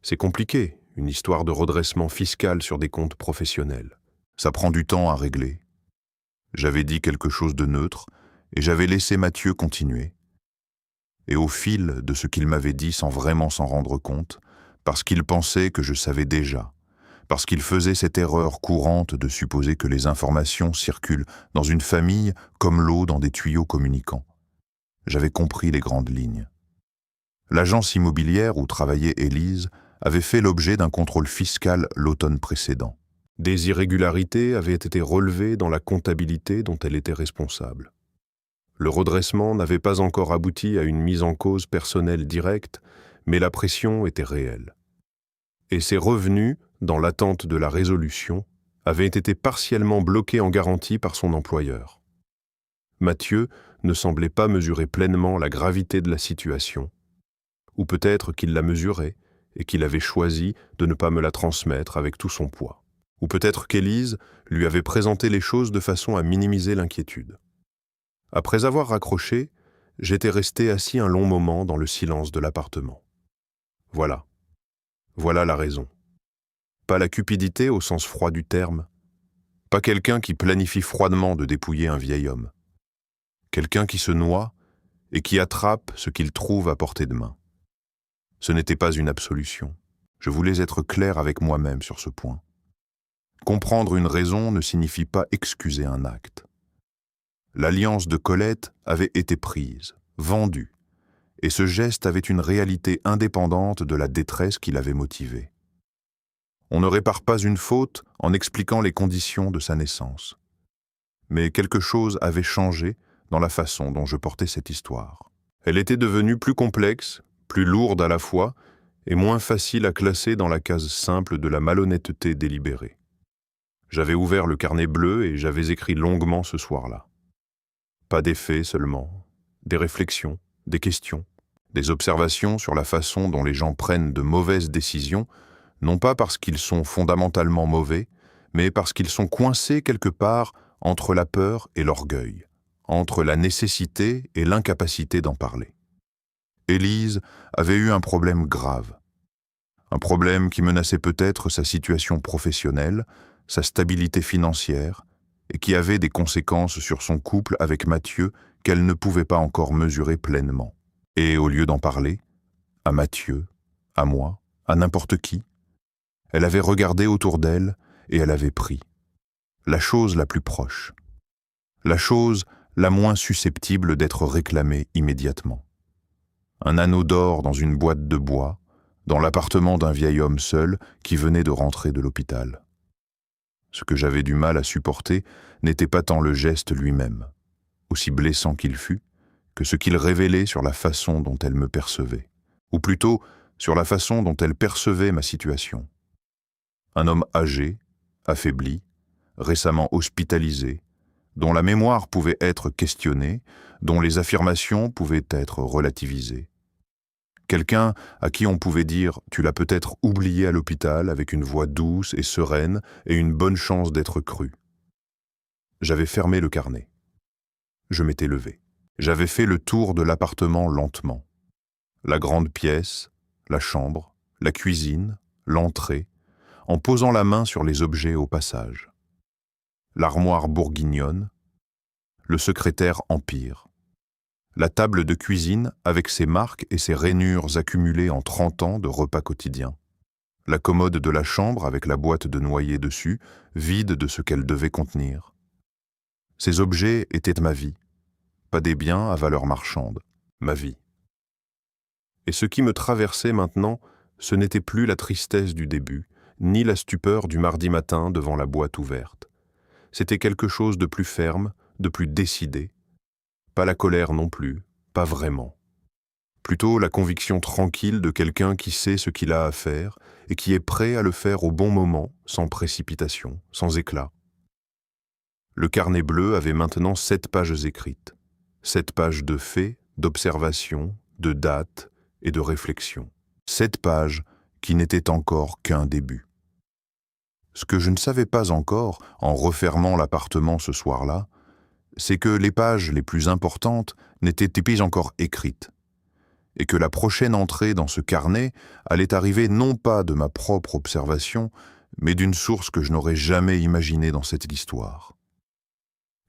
C'est compliqué, une histoire de redressement fiscal sur des comptes professionnels. Ça prend du temps à régler. J'avais dit quelque chose de neutre et j'avais laissé Mathieu continuer. Et au fil de ce qu'il m'avait dit sans vraiment s'en rendre compte, parce qu'il pensait que je savais déjà, parce qu'il faisait cette erreur courante de supposer que les informations circulent dans une famille comme l'eau dans des tuyaux communicants. J'avais compris les grandes lignes. L'agence immobilière où travaillait Élise avait fait l'objet d'un contrôle fiscal l'automne précédent. Des irrégularités avaient été relevées dans la comptabilité dont elle était responsable. Le redressement n'avait pas encore abouti à une mise en cause personnelle directe, mais la pression était réelle. Et ses revenus, dans l'attente de la résolution, avaient été partiellement bloqués en garantie par son employeur. Mathieu ne semblait pas mesurer pleinement la gravité de la situation, ou peut-être qu'il la mesurait et qu'il avait choisi de ne pas me la transmettre avec tout son poids. Ou peut-être qu'Élise lui avait présenté les choses de façon à minimiser l'inquiétude. Après avoir raccroché, j'étais resté assis un long moment dans le silence de l'appartement. Voilà la raison. Pas la cupidité au sens froid du terme, pas quelqu'un qui planifie froidement de dépouiller un vieil homme. Quelqu'un qui se noie et qui attrape ce qu'il trouve à portée de main. Ce n'était pas une absolution. Je voulais être clair avec moi-même sur ce point. Comprendre une raison ne signifie pas excuser un acte. L'alliance de Colette avait été prise, vendue, et ce geste avait une réalité indépendante de la détresse qui l'avait motivé. On ne répare pas une faute en expliquant les conditions de sa naissance. Mais quelque chose avait changé dans la façon dont je portais cette histoire. Elle était devenue plus complexe, plus lourde à la fois, et moins facile à classer dans la case simple de la malhonnêteté délibérée. J'avais ouvert le carnet bleu et j'avais écrit longuement ce soir-là. Pas des faits seulement, des réflexions, des questions, des observations sur la façon dont les gens prennent de mauvaises décisions, non pas parce qu'ils sont fondamentalement mauvais, mais parce qu'ils sont coincés quelque part entre la peur et l'orgueil, entre la nécessité et l'incapacité d'en parler. Élise avait eu un problème grave. Un problème qui menaçait peut-être sa situation professionnelle, sa stabilité financière, et qui avait des conséquences sur son couple avec Mathieu qu'elle ne pouvait pas encore mesurer pleinement. Et au lieu d'en parler, à Mathieu, à moi, à n'importe qui, elle avait regardé autour d'elle et elle avait pris la chose la plus proche, la chose la moins susceptible d'être réclamée immédiatement. Un anneau d'or dans une boîte de bois, dans l'appartement d'un vieil homme seul qui venait de rentrer de l'hôpital. Ce que j'avais du mal à supporter n'était pas tant le geste lui-même, aussi blessant qu'il fût, que ce qu'il révélait sur la façon dont elle me percevait, ou plutôt sur la façon dont elle percevait ma situation. Un homme âgé, affaibli, récemment hospitalisé, dont la mémoire pouvait être questionnée, dont les affirmations pouvaient être relativisées. Quelqu'un à qui on pouvait dire « tu l'as peut-être oublié à l'hôpital » avec une voix douce et sereine et une bonne chance d'être cru. J'avais fermé le carnet. Je m'étais levé. J'avais fait le tour de l'appartement lentement. La grande pièce, la chambre, la cuisine, l'entrée, en posant la main sur les objets au passage. L'armoire bourguignonne, le secrétaire Empire. La table de cuisine avec ses marques et ses rainures accumulées en 30 ans de repas quotidiens. La commode de la chambre avec la boîte de noyer dessus, vide de ce qu'elle devait contenir. Ces objets étaient ma vie, pas des biens à valeur marchande, ma vie. Et ce qui me traversait maintenant, ce n'était plus la tristesse du début, ni la stupeur du mardi matin devant la boîte ouverte. C'était quelque chose de plus ferme, de plus décidé. Pas la colère non plus, pas vraiment. Plutôt la conviction tranquille de quelqu'un qui sait ce qu'il a à faire et qui est prêt à le faire au bon moment, sans précipitation, sans éclat. Le carnet bleu avait maintenant 7 pages écrites. 7 pages de faits, d'observations, de dates et de réflexions. 7 pages qui n'étaient encore qu'un début. Ce que je ne savais pas encore, en refermant l'appartement ce soir-là, c'est que les pages les plus importantes n'étaient pas encore écrites, et que la prochaine entrée dans ce carnet allait arriver non pas de ma propre observation, mais d'une source que je n'aurais jamais imaginée dans cette histoire.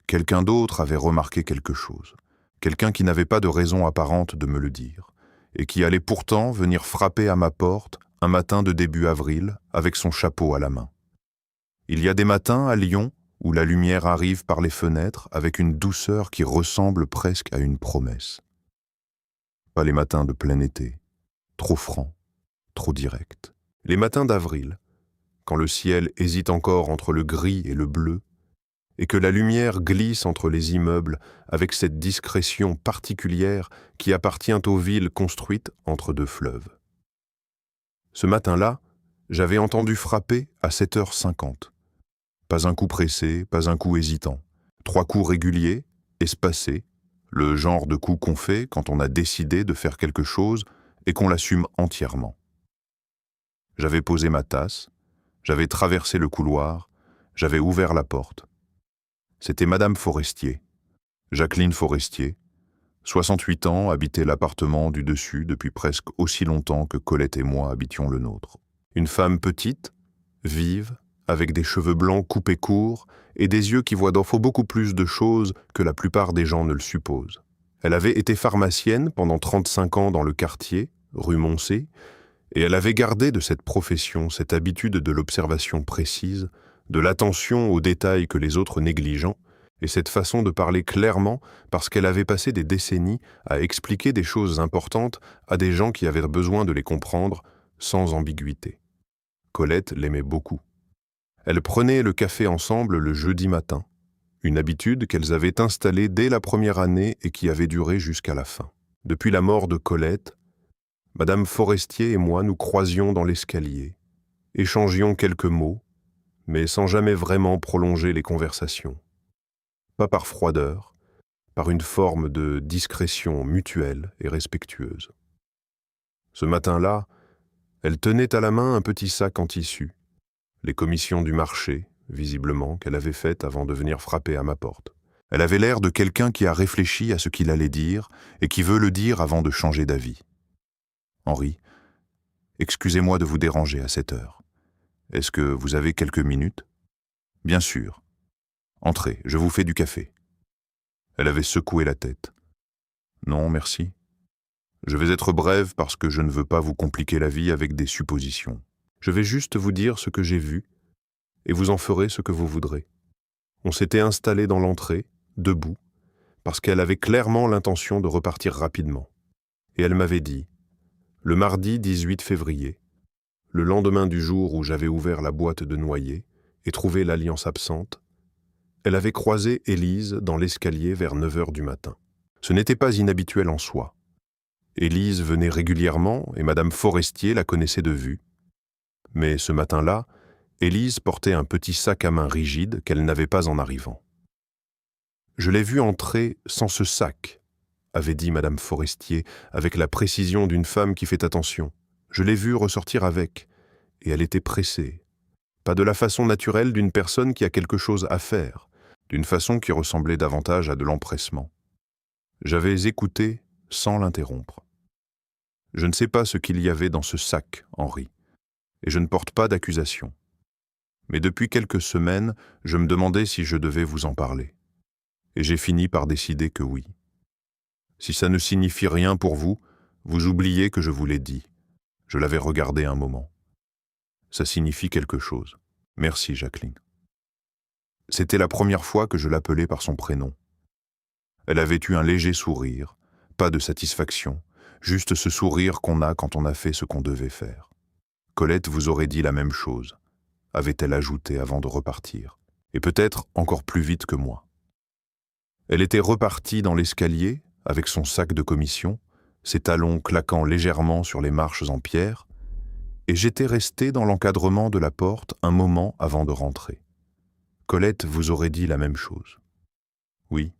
Quelqu'un d'autre avait remarqué quelque chose, quelqu'un qui n'avait pas de raison apparente de me le dire, et qui allait pourtant venir frapper à ma porte un matin de début avril avec son chapeau à la main. Il y a des matins à Lyon où la lumière arrive par les fenêtres avec une douceur qui ressemble presque à une promesse. Pas les matins de plein été, trop francs, trop directs. Les matins d'avril, quand le ciel hésite encore entre le gris et le bleu, et que la lumière glisse entre les immeubles avec cette discrétion particulière qui appartient aux villes construites entre 2 fleuves. Ce matin-là, j'avais entendu frapper à 7h50. Pas un coup pressé, pas un coup hésitant. 3 coups réguliers, espacés, le genre de coup qu'on fait quand on a décidé de faire quelque chose et qu'on l'assume entièrement. J'avais posé ma tasse, j'avais traversé le couloir, j'avais ouvert la porte. C'était Madame Forestier, Jacqueline Forestier, 68 ans, habitait l'appartement du dessus depuis presque aussi longtemps que Colette et moi habitions le nôtre. Une femme petite, vive, avec des cheveux blancs coupés courts et des yeux qui voient d'enfant beaucoup plus de choses que la plupart des gens ne le supposent. Elle avait été pharmacienne pendant 35 ans dans le quartier, rue Moncey, et elle avait gardé de cette profession cette habitude de l'observation précise, de l'attention aux détails que les autres négligeant, et cette façon de parler clairement parce qu'elle avait passé des décennies à expliquer des choses importantes à des gens qui avaient besoin de les comprendre sans ambiguïté. Colette l'aimait beaucoup. Elles prenaient le café ensemble le jeudi matin, une habitude qu'elles avaient installée dès la première année et qui avait duré jusqu'à la fin. Depuis la mort de Colette, Madame Forestier et moi nous croisions dans l'escalier, échangions quelques mots, mais sans jamais vraiment prolonger les conversations. Pas par froideur, par une forme de discrétion mutuelle et respectueuse. Ce matin-là, elle tenait à la main un petit sac en tissu, les commissions du marché, visiblement, qu'elle avait faites avant de venir frapper à ma porte. Elle avait l'air de quelqu'un qui a réfléchi à ce qu'il allait dire et qui veut le dire avant de changer d'avis. « Henri, excusez-moi de vous déranger à cette heure. Est-ce que vous avez quelques minutes ?»« Bien sûr. Entrez, je vous fais du café. » Elle avait secoué la tête. « Non, merci. Je vais être brève parce que je ne veux pas vous compliquer la vie avec des suppositions. Je vais juste vous dire ce que j'ai vu, et vous en ferez ce que vous voudrez. » On s'était installé dans l'entrée, debout, parce qu'elle avait clairement l'intention de repartir rapidement. Et elle m'avait dit, le mardi 18 février, le lendemain du jour où j'avais ouvert la boîte de noyer et trouvé l'alliance absente, elle avait croisé Élise dans l'escalier vers 9h du matin. Ce n'était pas inhabituel en soi. Élise venait régulièrement et Madame Forestier la connaissait de vue. Mais ce matin-là, Élise portait un petit sac à main rigide qu'elle n'avait pas en arrivant. « Je l'ai vue entrer sans ce sac », avait dit Madame Forestier, avec la précision d'une femme qui fait attention. « Je l'ai vue ressortir avec, et elle était pressée. Pas de la façon naturelle d'une personne qui a quelque chose à faire, d'une façon qui ressemblait davantage à de l'empressement. » J'avais écouté sans l'interrompre. « Je ne sais pas ce qu'il y avait dans ce sac, Henri, et je ne porte pas d'accusation. Mais depuis quelques semaines, je me demandais si je devais vous en parler. Et j'ai fini par décider que oui. Si ça ne signifie rien pour vous, vous oubliez que je vous l'ai dit. Je l'avais regardé un moment. Ça signifie quelque chose. Merci, Jacqueline. » C'était la première fois que je l'appelais par son prénom. Elle avait eu un léger sourire, pas de satisfaction, juste ce sourire qu'on a quand on a fait ce qu'on devait faire. « Colette vous aurait dit la même chose », avait-elle ajouté avant de repartir, et peut-être encore plus vite que moi. Elle était repartie dans l'escalier, avec son sac de commission, ses talons claquant légèrement sur les marches en pierre, et j'étais resté dans l'encadrement de la porte un moment avant de rentrer. Colette vous aurait dit la même chose. Oui,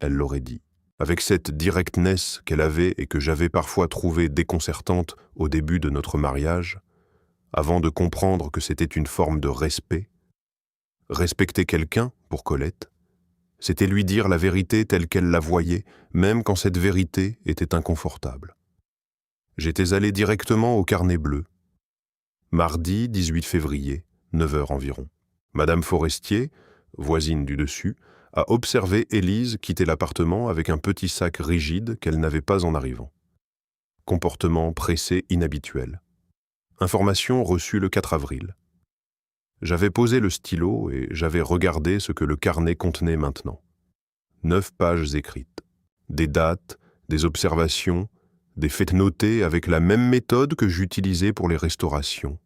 elle l'aurait dit, avec cette directness qu'elle avait et que j'avais parfois trouvée déconcertante au début de notre mariage, avant de comprendre que c'était une forme de respect. Respecter quelqu'un, pour Colette, c'était lui dire la vérité telle qu'elle la voyait, même quand cette vérité était inconfortable. J'étais allé directement au carnet bleu. Mardi 18 février, 9 heures environ. Madame Forestier, voisine du dessus, a observé Élise quitter l'appartement avec un petit sac rigide qu'elle n'avait pas en arrivant. Comportement pressé inhabituel. Information reçue le 4 avril. J'avais posé le stylo et j'avais regardé ce que le carnet contenait maintenant. 9 pages écrites. Des dates, des observations, des faits notés avec la même méthode que j'utilisais pour les restaurations.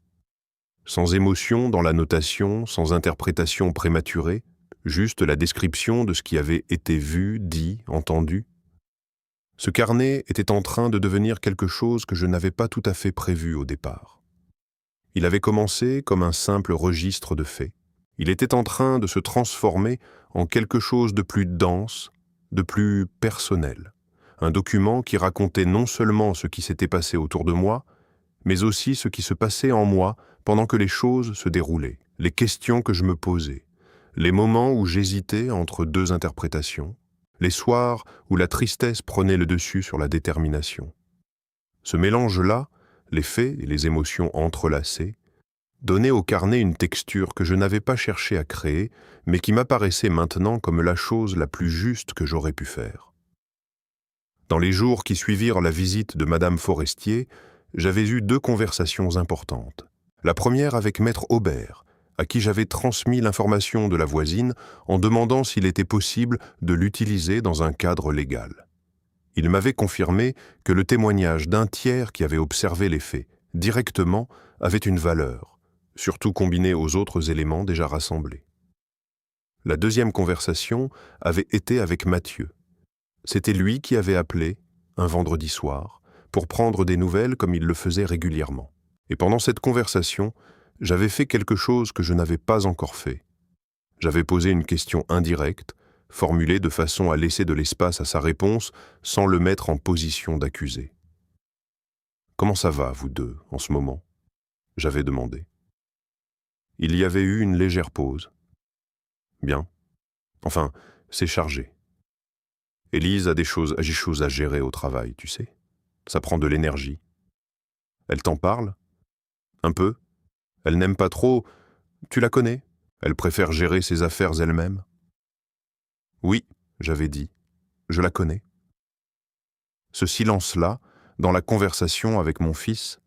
Sans émotion dans la notation, sans interprétation prématurée, juste la description de ce qui avait été vu, dit, entendu. Ce carnet était en train de devenir quelque chose que je n'avais pas tout à fait prévu au départ. Il avait commencé comme un simple registre de faits. Il était en train de se transformer en quelque chose de plus dense, de plus personnel. Un document qui racontait non seulement ce qui s'était passé autour de moi, mais aussi ce qui se passait en moi pendant que les choses se déroulaient, les questions que je me posais, les moments où j'hésitais entre deux interprétations, les soirs où la tristesse prenait le dessus sur la détermination. Ce mélange-là, les faits et les émotions entrelacées, donnait au carnet une texture que je n'avais pas cherché à créer, mais qui m'apparaissait maintenant comme la chose la plus juste que j'aurais pu faire. Dans les jours qui suivirent la visite de Madame Forestier, j'avais eu 2 conversations importantes. La première avec Maître Aubert, à qui j'avais transmis l'information de la voisine en demandant s'il était possible de l'utiliser dans un cadre légal. Il m'avait confirmé que le témoignage d'un tiers qui avait observé les faits directement avait une valeur, surtout combiné aux autres éléments déjà rassemblés. La deuxième conversation avait été avec Mathieu. C'était lui qui avait appelé, un vendredi soir, pour prendre des nouvelles comme il le faisait régulièrement. Et pendant cette conversation, j'avais fait quelque chose que je n'avais pas encore fait. J'avais posé une question indirecte, formulée de façon à laisser de l'espace à sa réponse sans le mettre en position d'accusé. « Comment ça va, vous deux, en ce moment ?» j'avais demandé. Il y avait eu une légère pause. « Bien. Enfin, c'est chargé. Élise a des choses à gérer au travail, tu sais. Ça prend de l'énergie. Elle t'en parle ? Un peu. Elle n'aime pas trop. Tu la connais ? Elle préfère gérer ses affaires elle-même. » Oui, j'avais dit. Je la connais. Ce silence-là, dans la conversation avec mon fils,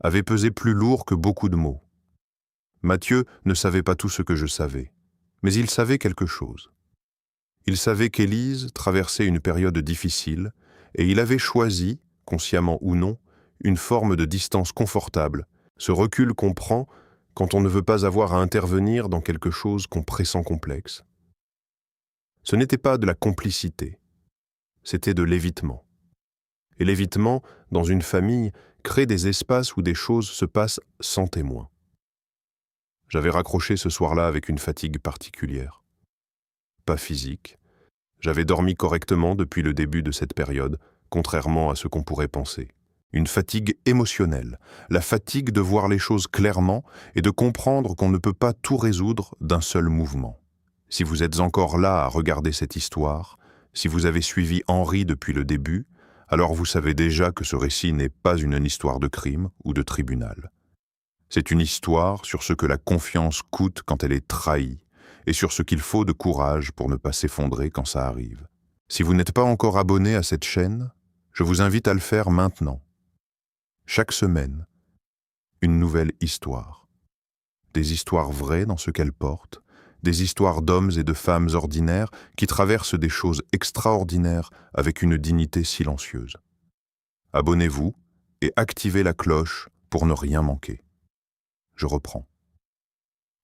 avait pesé plus lourd que beaucoup de mots. Mathieu ne savait pas tout ce que je savais, mais il savait quelque chose. Il savait qu'Élise traversait une période difficile et il avait choisi, consciemment ou non, une forme de distance confortable, ce recul qu'on prend quand on ne veut pas avoir à intervenir dans quelque chose qu'on pressent complexe. Ce n'était pas de la complicité, c'était de l'évitement. Et l'évitement, dans une famille, crée des espaces où des choses se passent sans témoin. J'avais raccroché ce soir-là avec une fatigue particulière. Pas physique. J'avais dormi correctement depuis le début de cette période, contrairement à ce qu'on pourrait penser. Une fatigue émotionnelle, la fatigue de voir les choses clairement et de comprendre qu'on ne peut pas tout résoudre d'un seul mouvement. Si vous êtes encore là à regarder cette histoire, si vous avez suivi Henri depuis le début, alors vous savez déjà que ce récit n'est pas une histoire de crime ou de tribunal. C'est une histoire sur ce que la confiance coûte quand elle est trahie et sur ce qu'il faut de courage pour ne pas s'effondrer quand ça arrive. Si vous n'êtes pas encore abonné à cette chaîne, je vous invite à le faire maintenant. Chaque semaine, une nouvelle histoire. Des histoires vraies dans ce qu'elles portent, des histoires d'hommes et de femmes ordinaires qui traversent des choses extraordinaires avec une dignité silencieuse. Abonnez-vous et activez la cloche pour ne rien manquer. Je reprends.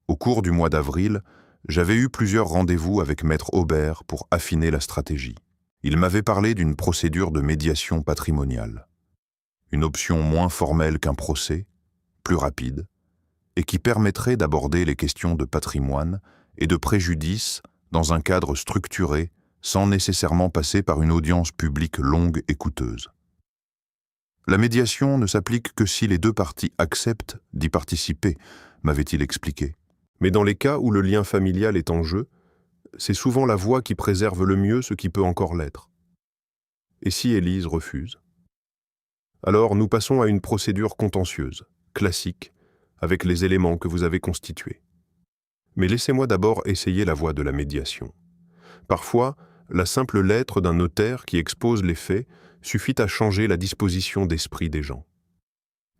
Au cours du mois d'avril, j'avais eu plusieurs rendez-vous avec Maître Aubert pour affiner la stratégie. Il m'avait parlé d'une procédure de médiation patrimoniale. Une option moins formelle qu'un procès, plus rapide, et qui permettrait d'aborder les questions de patrimoine et de préjudice dans un cadre structuré sans nécessairement passer par une audience publique longue et coûteuse. La médiation ne s'applique que si les deux parties acceptent d'y participer, m'avait-il expliqué. Mais dans les cas où le lien familial est en jeu, c'est souvent la voix qui préserve le mieux ce qui peut encore l'être. Et si Élise refuse ? Alors nous passons à une procédure contentieuse, classique, avec les éléments que vous avez constitués. Mais laissez-moi d'abord essayer la voie de la médiation. Parfois, la simple lettre d'un notaire qui expose les faits suffit à changer la disposition d'esprit des gens.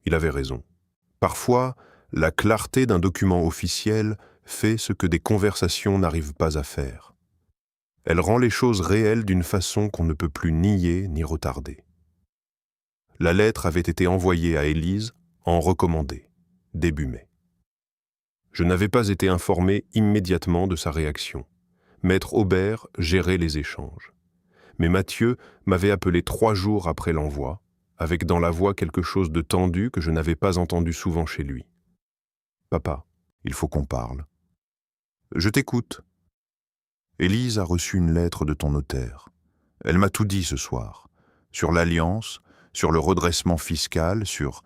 Il avait raison. Parfois, la clarté d'un document officiel fait ce que des conversations n'arrivent pas à faire. Elle rend les choses réelles d'une façon qu'on ne peut plus nier ni retarder. La lettre avait été envoyée à Élise en recommandé, début mai. Je n'avais pas été informé immédiatement de sa réaction. Maître Aubert gérait les échanges. Mais Mathieu m'avait appelé 3 jours après l'envoi, avec dans la voix quelque chose de tendu que je n'avais pas entendu souvent chez lui. « Papa, il faut qu'on parle. »« Je t'écoute. »« Élise a reçu une lettre de ton notaire. Elle m'a tout dit ce soir, sur l'alliance, sur le redressement fiscal, sur... »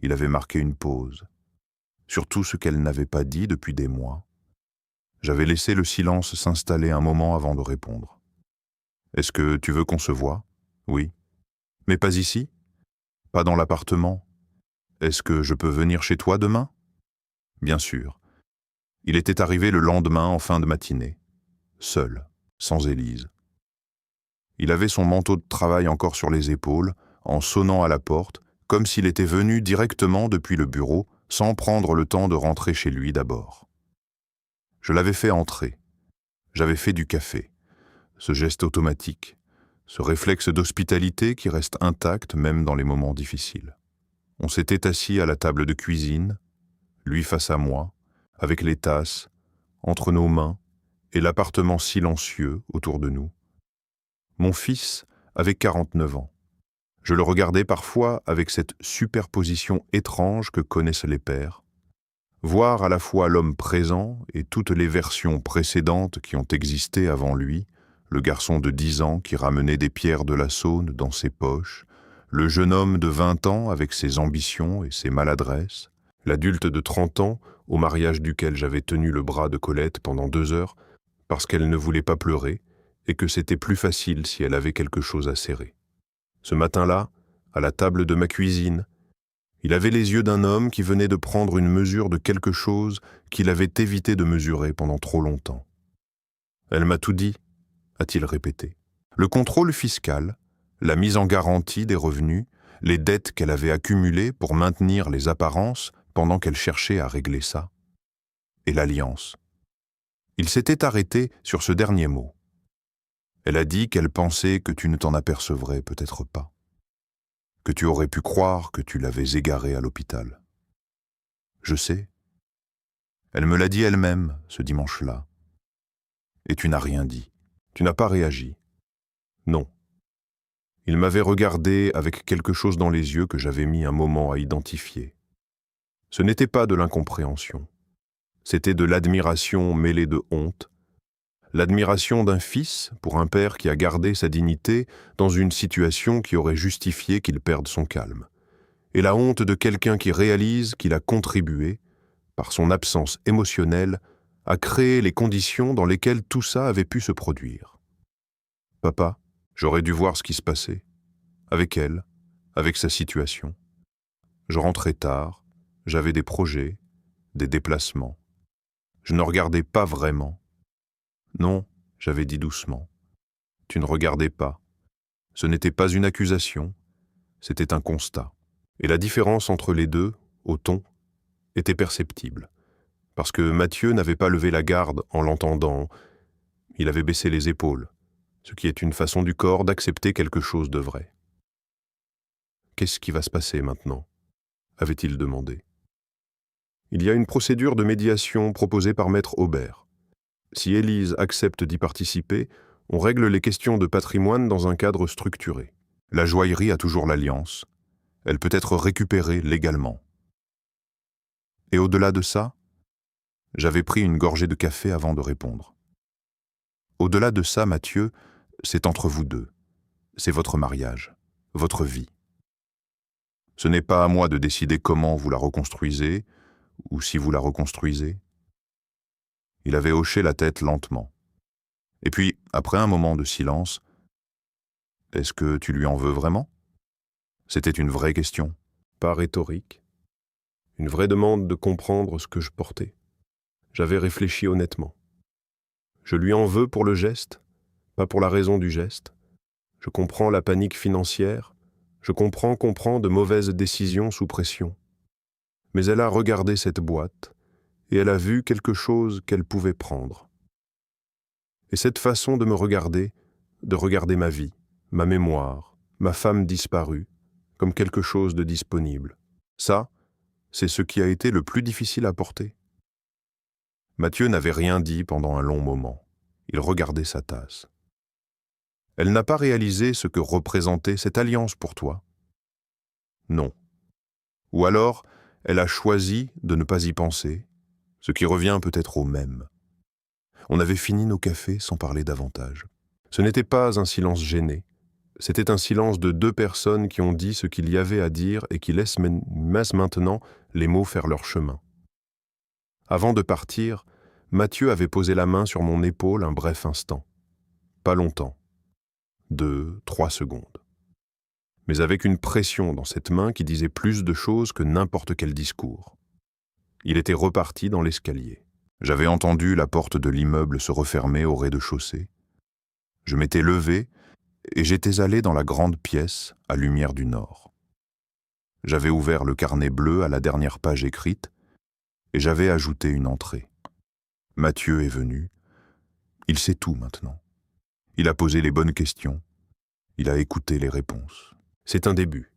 Il avait marqué une pause. « Sur tout ce qu'elle n'avait pas dit depuis des mois. » J'avais laissé le silence s'installer un moment avant de répondre. « Est-ce que tu veux qu'on se voie ? » ?»« Oui. »« Mais pas ici ? Pas dans l'appartement ? Est-ce que je peux venir chez toi demain ? » ?»« Bien sûr. » Il était arrivé le lendemain en fin de matinée, seul, sans Élise. Il avait son manteau de travail encore sur les épaules, en sonnant à la porte, comme s'il était venu directement depuis le bureau, sans prendre le temps de rentrer chez lui d'abord. Je l'avais fait entrer. J'avais fait du café. Ce geste automatique, ce réflexe d'hospitalité qui reste intact même dans les moments difficiles. On s'était assis à la table de cuisine, lui face à moi, avec les tasses, entre nos mains, et l'appartement silencieux autour de nous. Mon fils avait 49 ans. Je le regardais parfois avec cette superposition étrange que connaissent les pères. Voir à la fois l'homme présent et toutes les versions précédentes qui ont existé avant lui, le garçon de 10 ans qui ramenait des pierres de la Saône dans ses poches, le jeune homme de 20 ans avec ses ambitions et ses maladresses, l'adulte de 30 ans au mariage duquel j'avais tenu le bras de Colette pendant 2 heures parce qu'elle ne voulait pas pleurer et que c'était plus facile si elle avait quelque chose à serrer. Ce matin-là, à la table de ma cuisine, il avait les yeux d'un homme qui venait de prendre une mesure de quelque chose qu'il avait évité de mesurer pendant trop longtemps. « Elle m'a tout dit », a-t-il répété. Le contrôle fiscal, la mise en garantie des revenus, les dettes qu'elle avait accumulées pour maintenir les apparences pendant qu'elle cherchait à régler ça. Et l'alliance. Il s'était arrêté sur ce dernier mot. Elle a dit qu'elle pensait que tu ne t'en apercevrais peut-être pas, que tu aurais pu croire que tu l'avais égarée à l'hôpital. Je sais. Elle me l'a dit elle-même, ce dimanche-là. Et tu n'as rien dit. Tu n'as pas réagi. Non. Il m'avait regardé avec quelque chose dans les yeux que j'avais mis un moment à identifier. Ce n'était pas de l'incompréhension. C'était de l'admiration mêlée de honte, l'admiration d'un fils pour un père qui a gardé sa dignité dans une situation qui aurait justifié qu'il perde son calme, et la honte de quelqu'un qui réalise qu'il a contribué, par son absence émotionnelle, à créer les conditions dans lesquelles tout ça avait pu se produire. Papa, j'aurais dû voir ce qui se passait, avec elle, avec sa situation. Je rentrais tard, j'avais des projets, des déplacements. Je ne regardais pas vraiment. Non, j'avais dit doucement. Tu ne regardais pas. Ce n'était pas une accusation, c'était un constat. Et la différence entre les deux, au ton, était perceptible. Parce que Mathieu n'avait pas levé la garde en l'entendant, il avait baissé les épaules, ce qui est une façon du corps d'accepter quelque chose de vrai. « Qu'est-ce qui va se passer maintenant ?» avait-il demandé. « Il y a une procédure de médiation proposée par Maître Aubert. Si Élise accepte d'y participer, on règle les questions de patrimoine dans un cadre structuré. La joaillerie a toujours l'alliance. Elle peut être récupérée légalement. Et au-delà de ça, j'avais pris une gorgée de café avant de répondre. Au-delà de ça, Mathieu, c'est entre vous deux. C'est votre mariage, votre vie. Ce n'est pas à moi de décider comment vous la reconstruisez ou si vous la reconstruisez. » Il avait hoché la tête lentement. Et puis, après un moment de silence, « Est-ce que tu lui en veux vraiment ?» C'était une vraie question. Pas rhétorique. Une vraie demande de comprendre ce que je portais. J'avais réfléchi honnêtement. Je lui en veux pour le geste, pas pour la raison du geste. Je comprends la panique financière, je comprends qu'on prend de mauvaises décisions sous pression. Mais elle a regardé cette boîte, et elle a vu quelque chose qu'elle pouvait prendre. Et cette façon de me regarder, de regarder ma vie, ma mémoire, ma femme disparue, comme quelque chose de disponible, ça, c'est ce qui a été le plus difficile à porter. Mathieu n'avait rien dit pendant un long moment. Il regardait sa tasse. Elle n'a pas réalisé ce que représentait cette alliance pour toi? Non. Ou alors, elle a choisi de ne pas y penser, ce qui revient peut-être au même. On avait fini nos cafés sans parler davantage. Ce n'était pas un silence gêné, c'était un silence de deux personnes qui ont dit ce qu'il y avait à dire et qui laissent maintenant les mots faire leur chemin. Avant de partir, Mathieu avait posé la main sur mon épaule un bref instant. Pas longtemps. 2, 3 secondes. Mais avec une pression dans cette main qui disait plus de choses que n'importe quel discours. Il était reparti dans l'escalier. J'avais entendu la porte de l'immeuble se refermer au rez-de-chaussée. Je m'étais levé et j'étais allé dans la grande pièce à lumière du nord. J'avais ouvert le carnet bleu à la dernière page écrite et j'avais ajouté une entrée. Mathieu est venu. Il sait tout maintenant. Il a posé les bonnes questions. Il a écouté les réponses. C'est un début.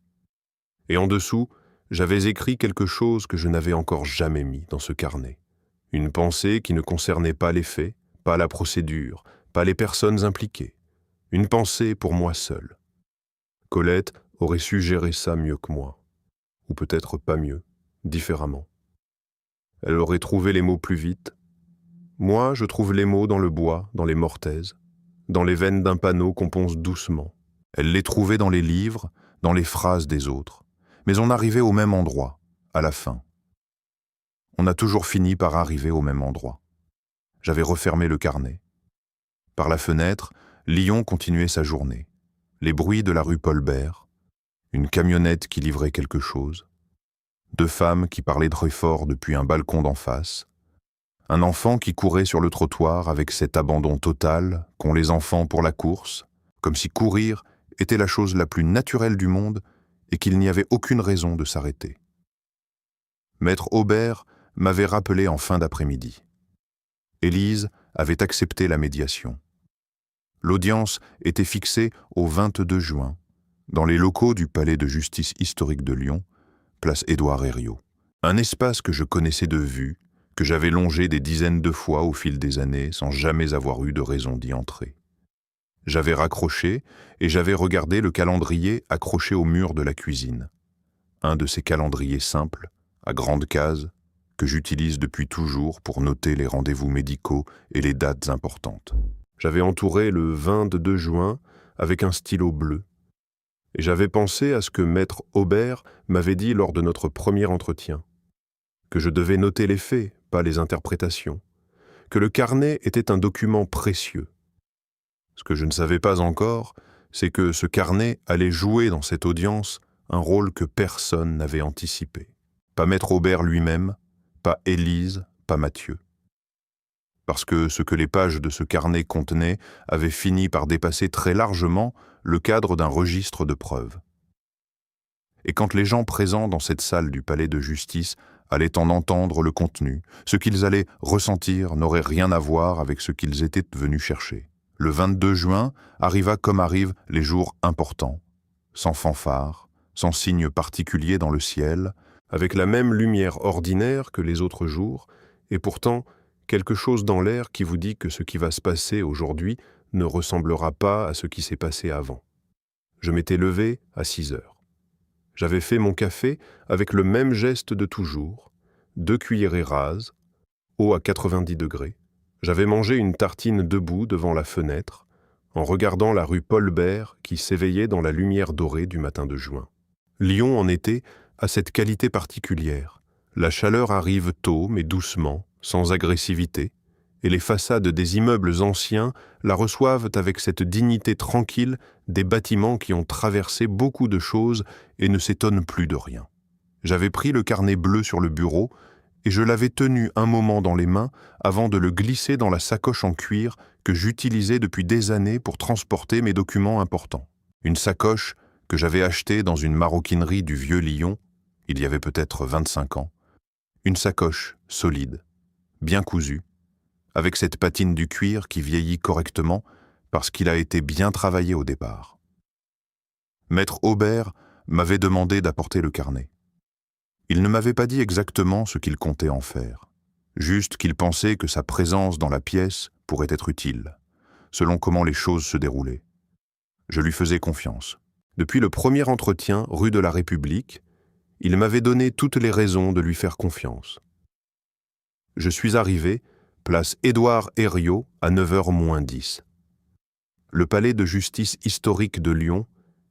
Et en dessous, j'avais écrit quelque chose que je n'avais encore jamais mis dans ce carnet. Une pensée qui ne concernait pas les faits, pas la procédure, pas les personnes impliquées. Une pensée pour moi seul. Colette aurait su gérer ça mieux que moi. Ou peut-être pas mieux, différemment. Elle aurait trouvé les mots plus vite. Moi, je trouve les mots dans le bois, dans les mortaises, dans les veines d'un panneau qu'on ponce doucement. Elle les trouvait dans les livres, dans les phrases des autres. Mais on arrivait au même endroit, à la fin. On a toujours fini par arriver au même endroit. J'avais refermé le carnet. Par la fenêtre, Lyon continuait sa journée. Les bruits de la rue Paul-Bert, une camionnette qui livrait quelque chose, deux femmes qui parlaient très fort depuis un balcon d'en face, un enfant qui courait sur le trottoir avec cet abandon total qu'ont les enfants pour la course, comme si courir était la chose la plus naturelle du monde et qu'il n'y avait aucune raison de s'arrêter. Maître Aubert m'avait rappelé en fin d'après-midi. Élise avait accepté la médiation. L'audience était fixée au 22 juin, dans les locaux du Palais de justice historique de Lyon, place Édouard Herriot. Un espace que je connaissais de vue, que j'avais longé des dizaines de fois au fil des années sans jamais avoir eu de raison d'y entrer. J'avais raccroché et j'avais regardé le calendrier accroché au mur de la cuisine. Un de ces calendriers simples, à grandes cases, que j'utilise depuis toujours pour noter les rendez-vous médicaux et les dates importantes. J'avais entouré le 22 juin avec un stylo bleu, et j'avais pensé à ce que maître Aubert m'avait dit lors de notre premier entretien, que je devais noter les faits, pas les interprétations, que le carnet était un document précieux. Ce que je ne savais pas encore, c'est que ce carnet allait jouer dans cette audience un rôle que personne n'avait anticipé. Pas maître Aubert lui-même, pas Élise, pas Mathieu. Parce que ce que les pages de ce carnet contenaient avait fini par dépasser très largement le cadre d'un registre de preuves. Et quand les gens présents dans cette salle du palais de justice allaient en entendre le contenu, ce qu'ils allaient ressentir n'aurait rien à voir avec ce qu'ils étaient venus chercher. Le 22 juin arriva comme arrivent les jours importants, sans fanfare, sans signe particulier dans le ciel, avec la même lumière ordinaire que les autres jours, et pourtant quelque chose dans l'air qui vous dit que ce qui va se passer aujourd'hui ne ressemblera pas à ce qui s'est passé avant. Je m'étais levé à 6 heures. J'avais fait mon café avec le même geste de toujours, 2 cuillerées rases, eau à 90 degrés. J'avais mangé une tartine debout devant la fenêtre, en regardant la rue Paul-Bert qui s'éveillait dans la lumière dorée du matin de juin. Lyon, en été, a cette qualité particulière. La chaleur arrive tôt mais doucement, sans agressivité, et les façades des immeubles anciens la reçoivent avec cette dignité tranquille des bâtiments qui ont traversé beaucoup de choses et ne s'étonnent plus de rien. J'avais pris le carnet bleu sur le bureau et je l'avais tenu un moment dans les mains avant de le glisser dans la sacoche en cuir que j'utilisais depuis des années pour transporter mes documents importants. Une sacoche que j'avais achetée dans une maroquinerie du Vieux Lyon, il y avait peut-être 25 ans. Une sacoche solide, bien cousue, avec cette patine du cuir qui vieillit correctement parce qu'il a été bien travaillé au départ. Maître Aubert m'avait demandé d'apporter le carnet. Il ne m'avait pas dit exactement ce qu'il comptait en faire, juste qu'il pensait que sa présence dans la pièce pourrait être utile, selon comment les choses se déroulaient. Je lui faisais confiance. Depuis le premier entretien, rue de la République, il m'avait donné toutes les raisons de lui faire confiance. Je suis arrivé, place Édouard Herriot, à 9h moins 10. Le palais de justice historique de Lyon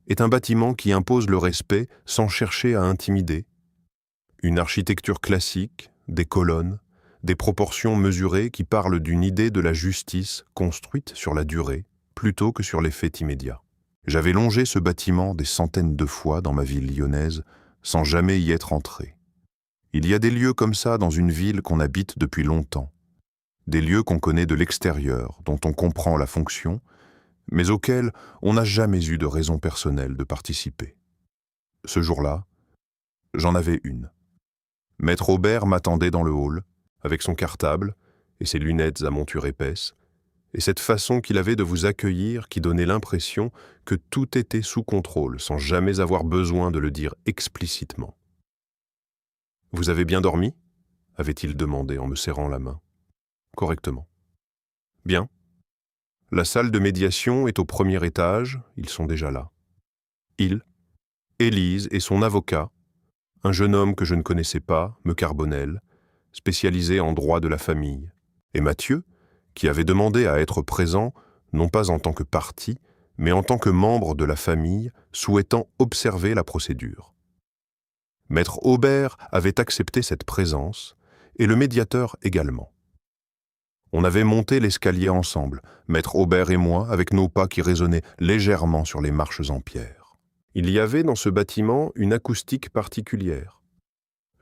est un bâtiment qui impose le respect sans chercher à intimider. Une architecture classique, des colonnes, des proportions mesurées qui parlent d'une idée de la justice construite sur la durée plutôt que sur les faits immédiats. J'avais longé ce bâtiment des centaines de fois dans ma ville lyonnaise sans jamais y être entré. Il y a des lieux comme ça dans une ville qu'on habite depuis longtemps. Des lieux qu'on connaît de l'extérieur, dont on comprend la fonction, mais auxquels on n'a jamais eu de raison personnelle de participer. Ce jour-là, j'en avais une. Maître Aubert m'attendait dans le hall, avec son cartable et ses lunettes à monture épaisse, et cette façon qu'il avait de vous accueillir qui donnait l'impression que tout était sous contrôle, sans jamais avoir besoin de le dire explicitement. « Vous avez bien dormi ?» avait-il demandé en me serrant la main. « Correctement. »« Bien. La salle de médiation est au premier étage, ils sont déjà là. Il, Élise et son avocat, un jeune homme que je ne connaissais pas, me Carbonel, spécialisé en droit de la famille, et Mathieu, qui avait demandé à être présent, non pas en tant que partie, mais en tant que membre de la famille, souhaitant observer la procédure. Maître Aubert avait accepté cette présence, et le médiateur également. On avait monté l'escalier ensemble, Maître Aubert et moi, avec nos pas qui résonnaient légèrement sur les marches en pierre. Il y avait dans ce bâtiment une acoustique particulière.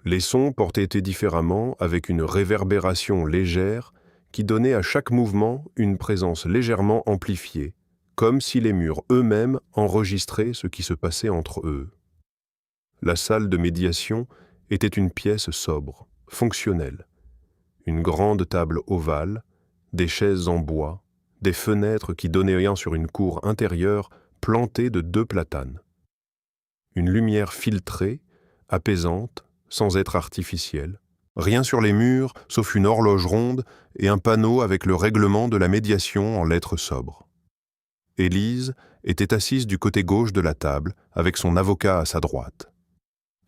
Les sons portaient différemment, avec une réverbération légère qui donnait à chaque mouvement une présence légèrement amplifiée, comme si les murs eux-mêmes enregistraient ce qui se passait entre eux. La salle de médiation était une pièce sobre, fonctionnelle. Une grande table ovale, des chaises en bois, des fenêtres qui donnaient sur une cour intérieure plantée de 2 platanes. Une lumière filtrée, apaisante, sans être artificielle. Rien sur les murs, sauf une horloge ronde et un panneau avec le règlement de la médiation en lettres sobres. Élise était assise du côté gauche de la table, avec son avocat à sa droite.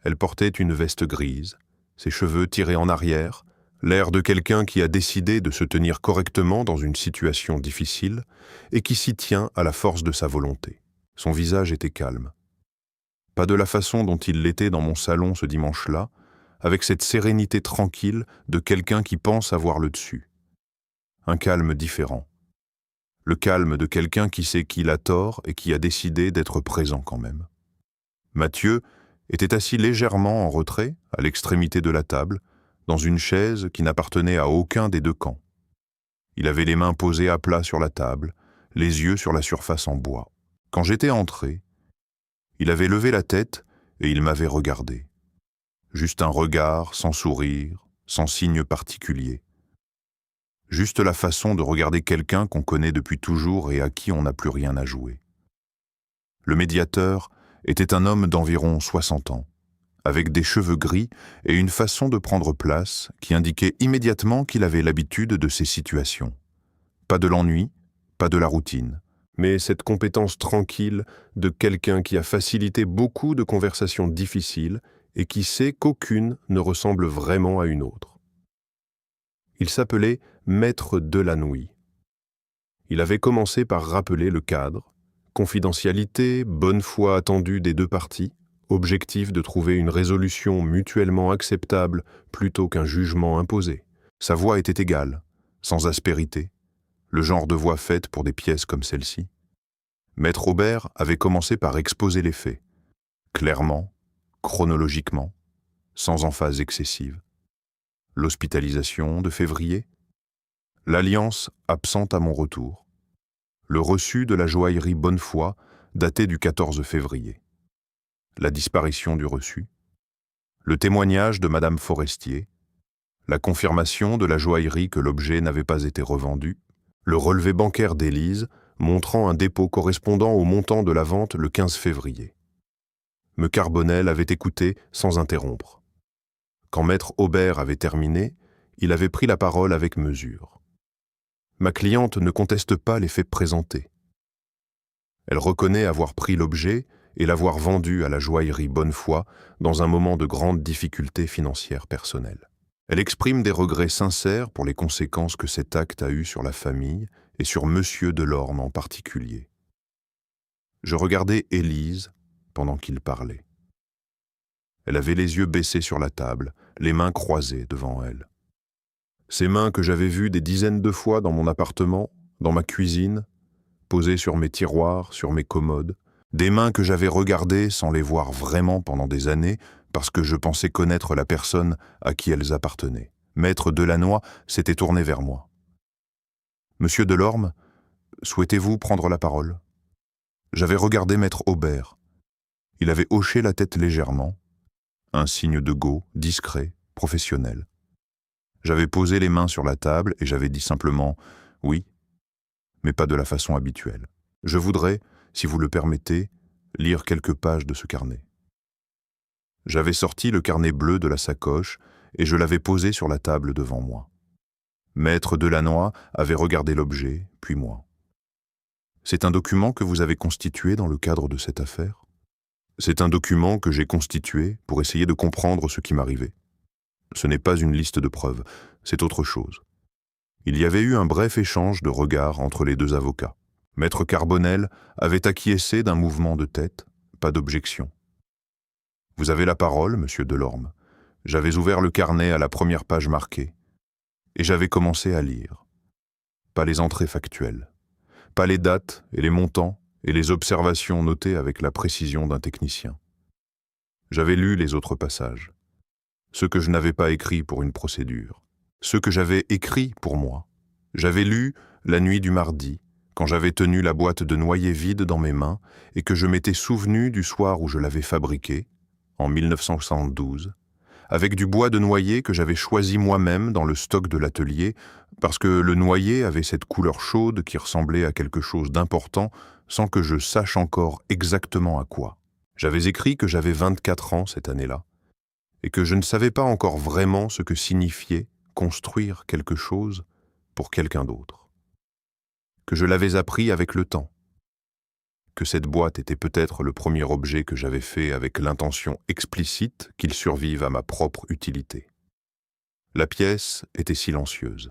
Elle portait une veste grise, ses cheveux tirés en arrière, l'air de quelqu'un qui a décidé de se tenir correctement dans une situation difficile et qui s'y tient à la force de sa volonté. Son visage était calme. Pas de la façon dont il l'était dans mon salon ce dimanche-là, avec cette sérénité tranquille de quelqu'un qui pense avoir le dessus. Un calme différent. Le calme de quelqu'un qui sait qu'il a tort et qui a décidé d'être présent quand même. Mathieu était assis légèrement en retrait, à l'extrémité de la table, dans une chaise qui n'appartenait à aucun des deux camps. Il avait les mains posées à plat sur la table, les yeux sur la surface en bois. Quand j'étais entré, il avait levé la tête et il m'avait regardé. Juste un regard, sans sourire, sans signe particulier. Juste la façon de regarder quelqu'un qu'on connaît depuis toujours et à qui on n'a plus rien à jouer. Le médiateur était un homme d'environ 60 ans, avec des cheveux gris et une façon de prendre place qui indiquait immédiatement qu'il avait l'habitude de ces situations. Pas de l'ennui, pas de la routine, mais cette compétence tranquille de quelqu'un qui a facilité beaucoup de conversations difficiles et qui sait qu'aucune ne ressemble vraiment à une autre. Il s'appelait Maître Delanoüy. Il avait commencé par rappeler le cadre, confidentialité, bonne foi attendue des deux parties, objectif de trouver une résolution mutuellement acceptable plutôt qu'un jugement imposé. Sa voix était égale, sans aspérité, le genre de voix faite pour des pièces comme celle-ci. Maître Aubert avait commencé par exposer les faits, clairement, chronologiquement, sans emphase excessive. L'hospitalisation de février, l'alliance absente à mon retour, le reçu de la joaillerie Bonnefoy daté du 14 février, la disparition du reçu, le témoignage de Madame Forestier, la confirmation de la joaillerie que l'objet n'avait pas été revendu, le relevé bancaire d'Élise montrant un dépôt correspondant au montant de la vente le 15 février. Me Carbonel avait écouté sans interrompre. Quand Maître Aubert avait terminé, il avait pris la parole avec mesure. Ma cliente ne conteste pas les faits présentés. Elle reconnaît avoir pris l'objet et l'avoir vendu à la joaillerie Bonnefoy dans un moment de grande difficulté financière personnelle. Elle exprime des regrets sincères pour les conséquences que cet acte a eues sur la famille et sur Monsieur Delorme en particulier. Je regardais Élise pendant qu'il parlait. Elle avait les yeux baissés sur la table, les mains croisées devant elle. Ces mains que j'avais vues des dizaines de fois dans mon appartement, dans ma cuisine, posées sur mes tiroirs, sur mes commodes, des mains que j'avais regardées sans les voir vraiment pendant des années parce que je pensais connaître la personne à qui elles appartenaient. Maître Delanoüy s'était tourné vers moi. « Monsieur Delorme, souhaitez-vous prendre la parole ?» J'avais regardé Maître Aubert. Il avait hoché la tête légèrement, un signe de go, discret, professionnel. J'avais posé les mains sur la table et j'avais dit simplement « oui », mais pas de la façon habituelle. Je voudrais, si vous le permettez, lire quelques pages de ce carnet. J'avais sorti le carnet bleu de la sacoche et je l'avais posé sur la table devant moi. Maître Delanoüy avait regardé l'objet, puis moi. « C'est un document que vous avez constitué dans le cadre de cette affaire ? » « C'est un document que j'ai constitué pour essayer de comprendre ce qui m'arrivait. Ce n'est pas une liste de preuves, c'est autre chose. » Il y avait eu un bref échange de regards entre les deux avocats. Maître Carbonel avait acquiescé d'un mouvement de tête, pas d'objection. « Vous avez la parole, monsieur Delorme. » J'avais ouvert le carnet à la première page marquée, et j'avais commencé à lire. Pas les entrées factuelles, pas les dates et les montants, et les observations notées avec la précision d'un technicien. J'avais lu les autres passages, ceux que je n'avais pas écrits pour une procédure, ceux que j'avais écrits pour moi. J'avais lu la nuit du mardi, quand j'avais tenu la boîte de noyer vide dans mes mains et que je m'étais souvenu du soir où je l'avais fabriquée, en 1972, avec du bois de noyer que j'avais choisi moi-même dans le stock de l'atelier, parce que le noyer avait cette couleur chaude qui ressemblait à quelque chose d'important sans que je sache encore exactement à quoi. J'avais écrit que j'avais 24 ans cette année-là, et que je ne savais pas encore vraiment ce que signifiait construire quelque chose pour quelqu'un d'autre. Que je l'avais appris avec le temps, que cette boîte était peut-être le premier objet que j'avais fait avec l'intention explicite qu'il survive à ma propre utilité. La pièce était silencieuse.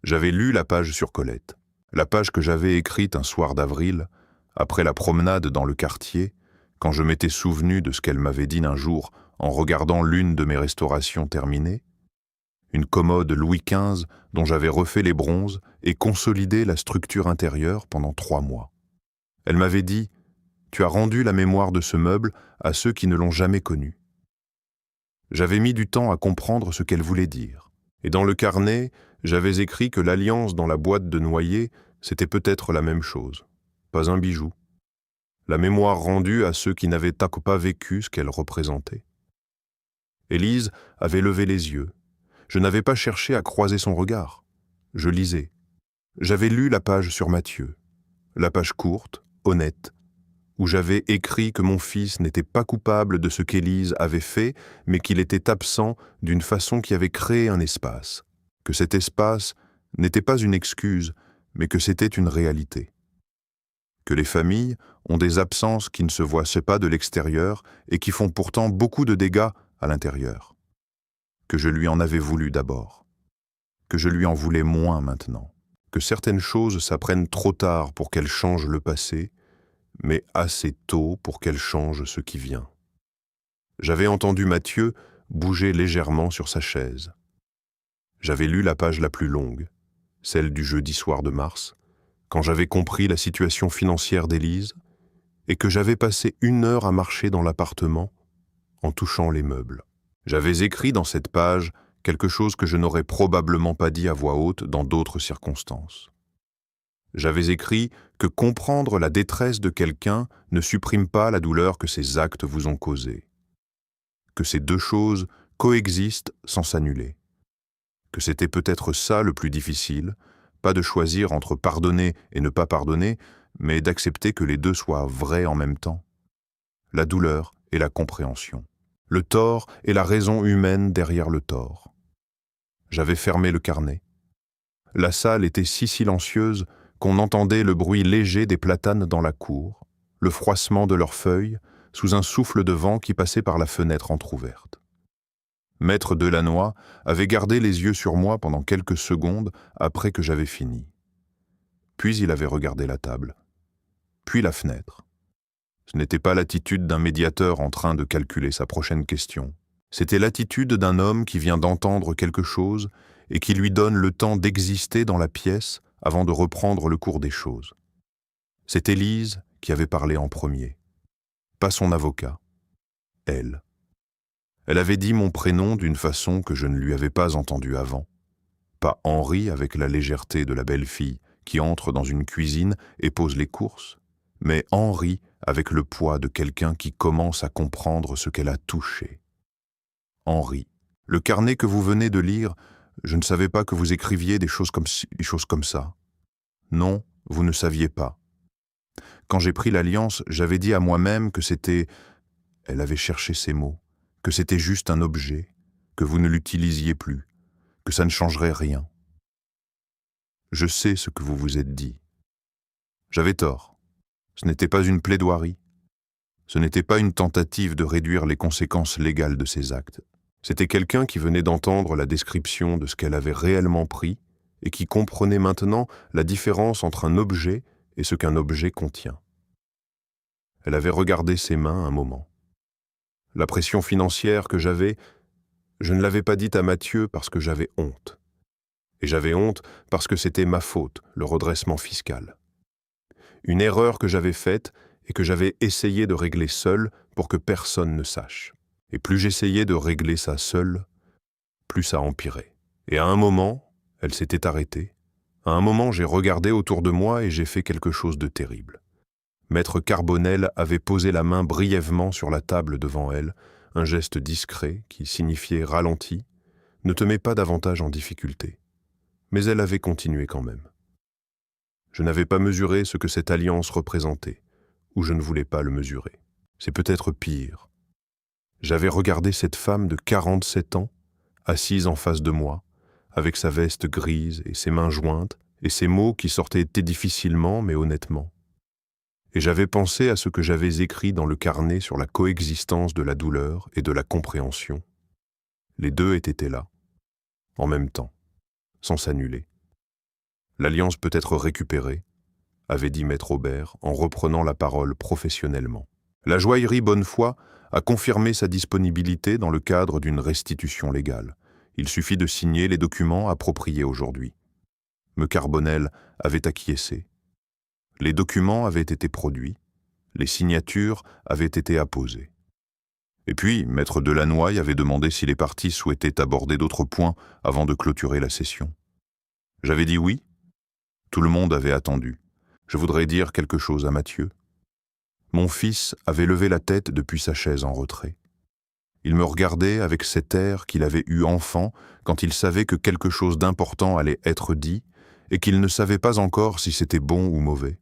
J'avais lu la page sur Colette, la page que j'avais écrite un soir d'avril, après la promenade dans le quartier, quand je m'étais souvenu de ce qu'elle m'avait dit un jour en regardant l'une de mes restaurations terminées, une commode Louis XV dont j'avais refait les bronzes et consolidé la structure intérieure pendant 3 mois. Elle m'avait dit « Tu as rendu la mémoire de ce meuble à ceux qui ne l'ont jamais connu. » J'avais mis du temps à comprendre ce qu'elle voulait dire. Et dans le carnet, j'avais écrit que l'alliance dans la boîte de noyer, c'était peut-être la même chose. Pas un bijou. La mémoire rendue à ceux qui n'avaient pas vécu ce qu'elle représentait. Élise avait levé les yeux. Je n'avais pas cherché à croiser son regard. Je lisais. J'avais lu la page sur Mathieu. La page courte, honnête, où j'avais écrit que mon fils n'était pas coupable de ce qu'Élise avait fait, mais qu'il était absent d'une façon qui avait créé un espace. Que cet espace n'était pas une excuse, mais que c'était une réalité. Que les familles ont des absences qui ne se voient pas de l'extérieur et qui font pourtant beaucoup de dégâts à l'intérieur. Que je lui en avais voulu d'abord. Que je lui en voulais moins maintenant. Que certaines choses s'apprennent trop tard pour qu'elles changent le passé, mais assez tôt pour qu'elles changent ce qui vient. J'avais entendu Mathieu bouger légèrement sur sa chaise. J'avais lu la page la plus longue, celle du jeudi soir de mars, quand j'avais compris la situation financière d'Élise et que j'avais passé 1 heure à marcher dans l'appartement en touchant les meubles. J'avais écrit dans cette page quelque chose que je n'aurais probablement pas dit à voix haute dans d'autres circonstances. J'avais écrit que comprendre la détresse de quelqu'un ne supprime pas la douleur que ses actes vous ont causée. Que ces 2 choses coexistent sans s'annuler. Que c'était peut-être ça le plus difficile, pas de choisir entre pardonner et ne pas pardonner, mais d'accepter que les 2 soient vrais en même temps. La douleur et la compréhension. Le tort et la raison humaine derrière le tort. J'avais fermé le carnet. La salle était si silencieuse qu'on entendait le bruit léger des platanes dans la cour, le froissement de leurs feuilles, sous un souffle de vent qui passait par la fenêtre entr'ouverte. Maître Delannoy avait gardé les yeux sur moi pendant quelques secondes après que j'avais fini. Puis il avait regardé la table, puis la fenêtre. Ce n'était pas l'attitude d'un médiateur en train de calculer sa prochaine question. C'était l'attitude d'un homme qui vient d'entendre quelque chose et qui lui donne le temps d'exister dans la pièce avant de reprendre le cours des choses. C'est Élise qui avait parlé en premier, pas son avocat, elle. Elle avait dit mon prénom d'une façon que je ne lui avais pas entendue avant. Pas Henri avec la légèreté de la belle-fille qui entre dans une cuisine et pose les courses, mais Henri avec le poids de quelqu'un qui commence à comprendre ce qu'elle a touché. Henri, le carnet que vous venez de lire, je ne savais pas que vous écriviez des choses comme ça. Non, vous ne saviez pas. Quand j'ai pris l'alliance, j'avais dit à moi-même que c'était... Elle avait cherché ces mots. Que c'était juste un objet, que vous ne l'utilisiez plus, que ça ne changerait rien. Je sais ce que vous vous êtes dit. J'avais tort. Ce n'était pas une plaidoirie. Ce n'était pas une tentative de réduire les conséquences légales de ses actes. C'était quelqu'un qui venait d'entendre la description de ce qu'elle avait réellement pris et qui comprenait maintenant la différence entre un objet et ce qu'un objet contient. Elle avait regardé ses mains un moment. La pression financière que j'avais, je ne l'avais pas dite à Mathieu parce que j'avais honte. Et j'avais honte parce que c'était ma faute, le redressement fiscal. Une erreur que j'avais faite et que j'avais essayé de régler seul pour que personne ne sache. Et plus j'essayais de régler ça seul, plus ça empirait. Et à un moment, elle s'était arrêtée. À un moment, j'ai regardé autour de moi et j'ai fait quelque chose de terrible. Maître Carbonel avait posé la main brièvement sur la table devant elle, un geste discret qui signifiait ralenti, ne te mets pas davantage en difficulté. Mais elle avait continué quand même. Je n'avais pas mesuré ce que cette alliance représentait, ou je ne voulais pas le mesurer. C'est peut-être pire. J'avais regardé cette femme de 47 ans, assise en face de moi, avec sa veste grise et ses mains jointes, et ses mots qui sortaient difficilement mais honnêtement. et j'avais pensé à ce que j'avais écrit dans le carnet sur la coexistence de la douleur et de la compréhension. Les deux étaient là, en même temps, sans s'annuler. L'alliance peut être récupérée, avait dit Maître Aubert en reprenant la parole professionnellement. La joaillerie Bonnefoy a confirmé sa disponibilité dans le cadre d'une restitution légale. Il suffit de signer les documents appropriés aujourd'hui. Me Carbonel avait acquiescé. Les documents avaient été produits, les signatures avaient été apposées. Et puis, Maître Delannoy avait demandé si les parties souhaitaient aborder d'autres points avant de clôturer la session. J'avais dit oui. Tout le monde avait attendu. Je voudrais dire quelque chose à Mathieu. Mon fils avait levé la tête depuis sa chaise en retrait. Il me regardait avec cet air qu'il avait eu enfant quand il savait que quelque chose d'important allait être dit et qu'il ne savait pas encore si c'était bon ou mauvais.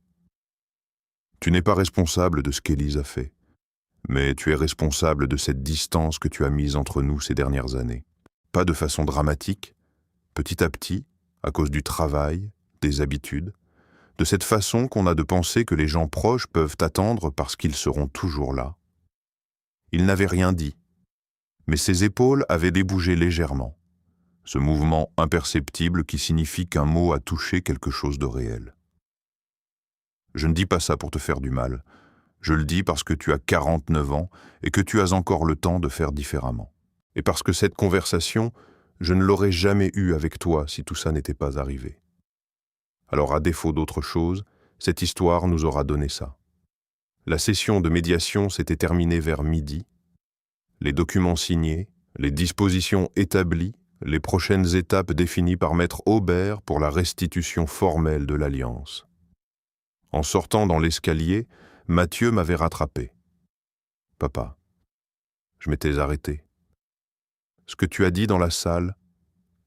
Tu n'es pas responsable de ce qu'Élise a fait, mais tu es responsable de cette distance que tu as mise entre nous ces dernières années. Pas de façon dramatique, petit à petit, à cause du travail, des habitudes, de cette façon qu'on a de penser que les gens proches peuvent attendre parce qu'ils seront toujours là. Il n'avait rien dit, mais ses épaules avaient débougé légèrement, ce mouvement imperceptible qui signifie qu'un mot a touché quelque chose de réel. Je ne dis pas ça pour te faire du mal, je le dis parce que tu as 49 ans et que tu as encore le temps de faire différemment. Et parce que cette conversation, je ne l'aurais jamais eue avec toi si tout ça n'était pas arrivé. Alors à défaut d'autre chose, cette histoire nous aura donné ça. La session de médiation s'était terminée vers midi. Les documents signés, les dispositions établies, les prochaines étapes définies par Maître Aubert pour la restitution formelle de l'alliance. En sortant dans l'escalier, Mathieu m'avait rattrapé. « Papa, je m'étais arrêté. Ce que tu as dit dans la salle,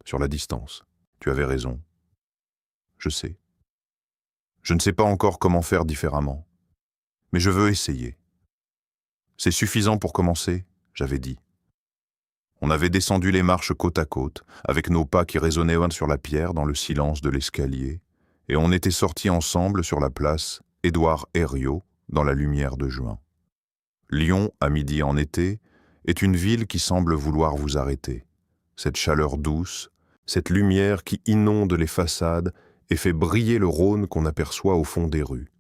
sur la distance, tu avais raison. Je sais. Je ne sais pas encore comment faire différemment, mais je veux essayer. C'est suffisant pour commencer, j'avais dit. On avait descendu les marches côte à côte, avec nos pas qui résonnaient sur la pierre dans le silence de l'escalier, et on était sortis ensemble sur la place Édouard Herriot dans la lumière de juin. Lyon, à midi en été, est une ville qui semble vouloir vous arrêter. Cette chaleur douce, cette lumière qui inonde les façades et fait briller le Rhône qu'on aperçoit au fond des rues.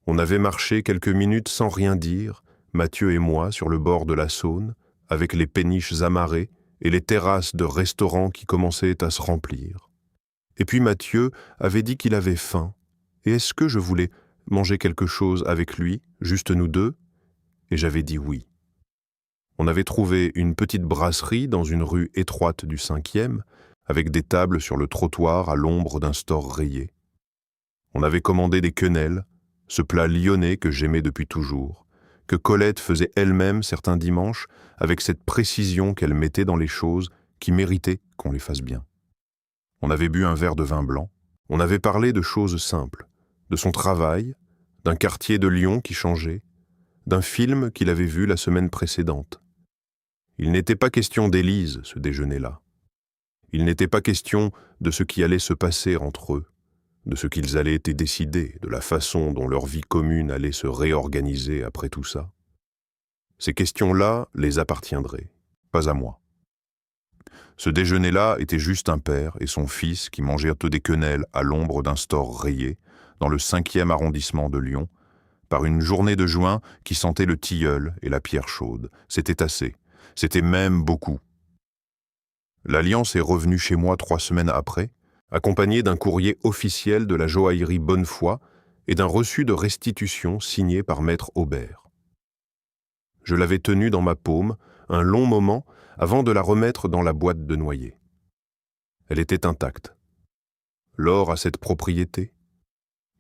On avait marché quelques minutes sans rien dire, Mathieu et moi, sur le bord de la Saône, avec les péniches amarrées et les terrasses de restaurants qui commençaient à se remplir. Et puis Mathieu avait dit qu'il avait faim, et est-ce que je voulais manger quelque chose avec lui, juste nous deux? Et j'avais dit oui. On avait trouvé une petite brasserie dans une rue étroite du 5e, avec des tables sur le trottoir à l'ombre d'un store rayé. On avait commandé des quenelles, ce plat lyonnais que j'aimais depuis toujours, que Colette faisait elle-même certains dimanches avec cette précision qu'elle mettait dans les choses qui méritaient qu'on les fasse bien. On avait bu un verre de vin blanc, on avait parlé de choses simples, de son travail, d'un quartier de Lyon qui changeait, d'un film qu'il avait vu la semaine précédente. Il n'était pas question d'Élise, ce déjeuner-là. Il n'était pas question de ce qui allait se passer entre eux, de ce qu'ils allaient être décidés, de la façon dont leur vie commune allait se réorganiser après tout ça. Ces questions-là les appartiendraient, pas à moi. Ce déjeuner-là était juste un père et son fils qui mangèrent des quenelles à l'ombre d'un store rayé, dans le 5e arrondissement de Lyon, par une journée de juin qui sentait le tilleul et la pierre chaude. C'était assez, c'était même beaucoup. L'Alliance est revenue chez moi 3 semaines après, accompagnée d'un courrier officiel de la joaillerie Bonnefoy et d'un reçu de restitution signé par Maître Aubert. Je l'avais tenue dans ma paume un long moment avant de la remettre dans la boîte de noyer. Elle était intacte. L'or a cette propriété.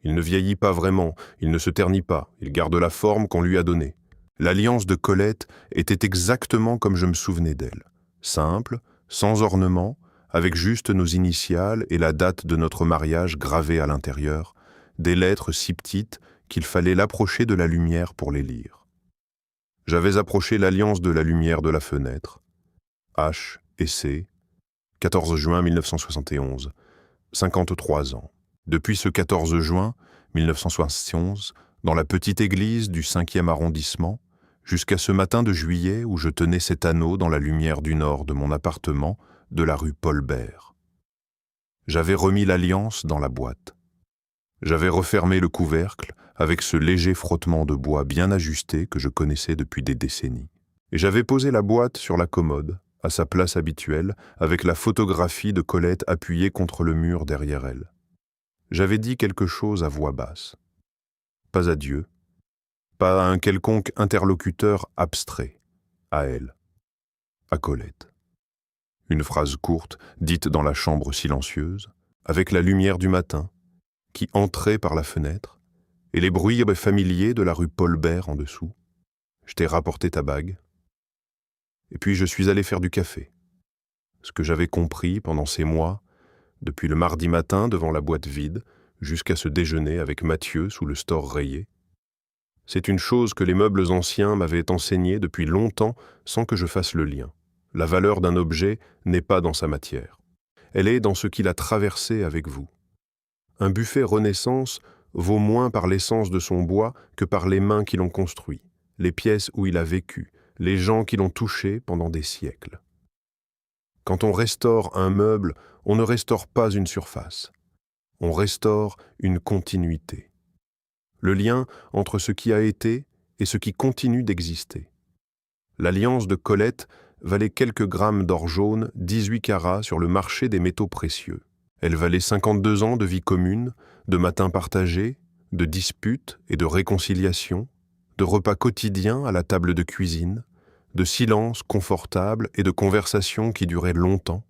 Il ne vieillit pas vraiment, il ne se ternit pas, il garde la forme qu'on lui a donnée. L'alliance de Colette était exactement comme je me souvenais d'elle, simple, sans ornement, avec juste nos initiales et la date de notre mariage gravée à l'intérieur, des lettres si petites qu'il fallait l'approcher de la lumière pour les lire. J'avais approché l'alliance de la lumière de la fenêtre. H et C, 14 juin 1971, 53 ans. Depuis ce 14 juin 1971, dans la petite église du 5e arrondissement, jusqu'à ce matin de juillet où je tenais cet anneau dans la lumière du nord de mon appartement de la rue Paul Bert. J'avais remis l'alliance dans la boîte. J'avais refermé le couvercle avec ce léger frottement de bois bien ajusté que je connaissais depuis des décennies. Et j'avais posé la boîte sur la commode, à sa place habituelle, avec la photographie de Colette appuyée contre le mur derrière elle. J'avais dit quelque chose à voix basse. Pas à Dieu, pas à un quelconque interlocuteur abstrait, à elle, à Colette. Une phrase courte, dite dans la chambre silencieuse, avec la lumière du matin, qui entrait par la fenêtre, et les bruits familiers de la rue Paul Bert en dessous. Je t'ai rapporté ta bague. Et puis je suis allé faire du café. Ce que j'avais compris pendant ces mois, depuis le mardi matin devant la boîte vide, jusqu'à ce déjeuner avec Mathieu sous le store rayé, c'est une chose que les meubles anciens m'avaient enseignée depuis longtemps sans que je fasse le lien. La valeur d'un objet n'est pas dans sa matière. Elle est dans ce qu'il a traversé avec vous. Un buffet Renaissance vaut moins par l'essence de son bois que par les mains qui l'ont construit, les pièces où il a vécu, les gens qui l'ont touché pendant des siècles. Quand on restaure un meuble, on ne restaure pas une surface. On restaure une continuité. Le lien entre ce qui a été et ce qui continue d'exister. L'alliance de Colette valait quelques grammes d'or jaune, 18 carats sur le marché des métaux précieux. Elle valait 52 ans de vie commune, de matins partagés, de disputes et de réconciliations, de repas quotidiens à la table de cuisine, de silences confortables et de conversations qui duraient longtemps,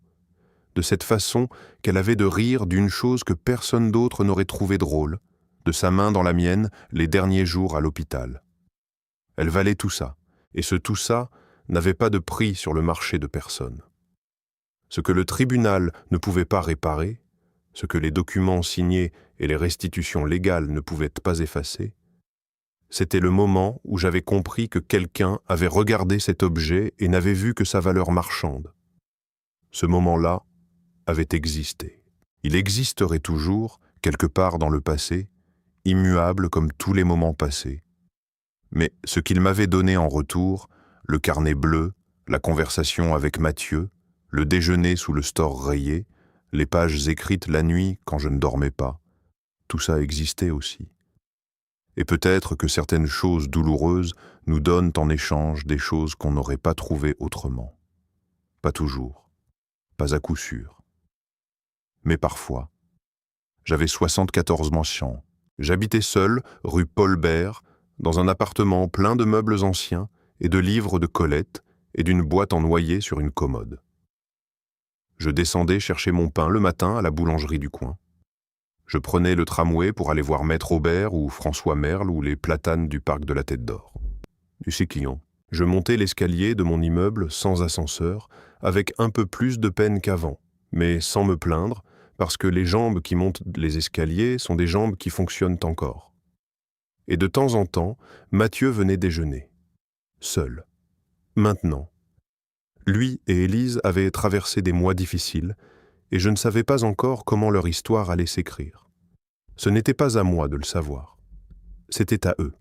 de cette façon qu'elle avait de rire d'une chose que personne d'autre n'aurait trouvé drôle, de sa main dans la mienne les derniers jours à l'hôpital. Elle valait tout ça, et ce tout ça n'avait pas de prix sur le marché de personne. Ce que le tribunal ne pouvait pas réparer, ce que les documents signés et les restitutions légales ne pouvaient pas effacer, c'était le moment où j'avais compris que quelqu'un avait regardé cet objet et n'avait vu que sa valeur marchande. Ce moment-là avait existé. Il existerait toujours, quelque part dans le passé, immuable comme tous les moments passés. Mais ce qu'il m'avait donné en retour, le carnet bleu, la conversation avec Mathieu, le déjeuner sous le store rayé, les pages écrites la nuit quand je ne dormais pas, tout ça existait aussi. Et peut-être que certaines choses douloureuses nous donnent en échange des choses qu'on n'aurait pas trouvées autrement. Pas toujours, pas à coup sûr. Mais parfois. J'avais 74 mentions. J'habitais seul, rue Paul Bert, dans un appartement plein de meubles anciens et de livres de Colette et d'une boîte en noyer sur une commode. Je descendais chercher mon pain le matin à la boulangerie du coin. Je prenais le tramway pour aller voir Maître Aubert ou François Merle ou les platanes du parc de la Tête d'Or. Du Séquillon. Je montais l'escalier de mon immeuble sans ascenseur, avec un peu plus de peine qu'avant, mais sans me plaindre, parce que les jambes qui montent les escaliers sont des jambes qui fonctionnent encore. Et de temps en temps, Mathieu venait déjeuner. Seul. Maintenant. Lui et Élise avaient traversé des mois difficiles, et je ne savais pas encore comment leur histoire allait s'écrire. Ce n'était pas à moi de le savoir. C'était à eux.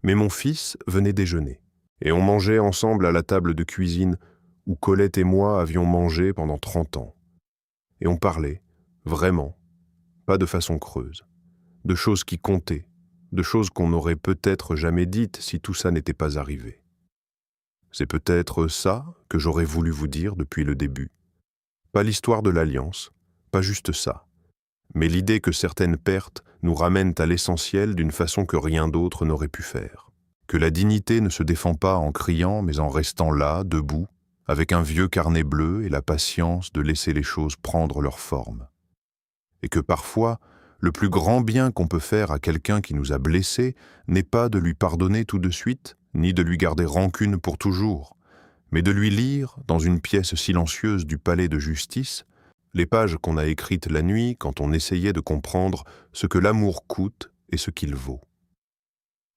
Mais mon fils venait déjeuner, et on mangeait ensemble à la table de cuisine où Colette et moi avions mangé pendant 30 ans. Et on parlait, vraiment, pas de façon creuse, de choses qui comptaient, de choses qu'on n'aurait peut-être jamais dites si tout ça n'était pas arrivé. C'est peut-être ça que j'aurais voulu vous dire depuis le début. Pas l'histoire de l'alliance, pas juste ça, mais l'idée que certaines pertes nous ramènent à l'essentiel d'une façon que rien d'autre n'aurait pu faire. Que la dignité ne se défend pas en criant, mais en restant là, debout, avec un vieux carnet bleu et la patience de laisser les choses prendre leur forme. Et que parfois, le plus grand bien qu'on peut faire à quelqu'un qui nous a blessés n'est pas de lui pardonner tout de suite, ni de lui garder rancune pour toujours, mais de lui lire, dans une pièce silencieuse du palais de justice, les pages qu'on a écrites la nuit quand on essayait de comprendre ce que l'amour coûte et ce qu'il vaut.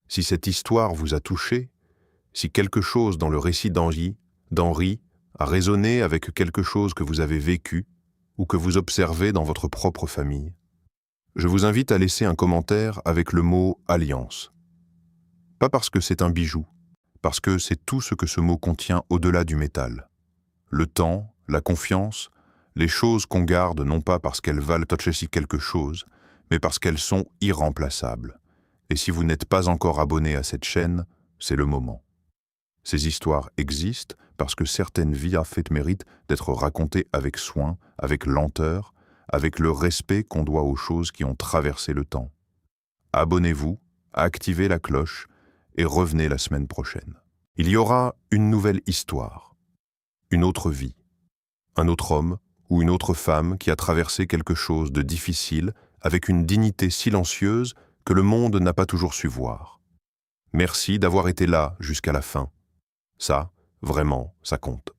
Si cette histoire vous a touché, si quelque chose dans le récit d'Henri a résonné avec quelque chose que vous avez vécu ou que vous observez dans votre propre famille, je vous invite à laisser un commentaire avec le mot « alliance ». Pas parce que c'est un bijou, parce que c'est tout ce que ce mot contient au-delà du métal. Le temps, la confiance, les choses qu'on garde non pas parce qu'elles valent quelque chose, mais parce qu'elles sont irremplaçables. Et si vous n'êtes pas encore abonné à cette chaîne, c'est le moment. Ces histoires existent parce que certaines vies méritent d'être racontées avec soin, avec lenteur, avec le respect qu'on doit aux choses qui ont traversé le temps. Abonnez-vous, activez la cloche et revenez la semaine prochaine. Il y aura une nouvelle histoire, une autre vie, un autre homme ou une autre femme qui a traversé quelque chose de difficile avec une dignité silencieuse que le monde n'a pas toujours su voir. Merci d'avoir été là jusqu'à la fin. Ça, vraiment, ça compte.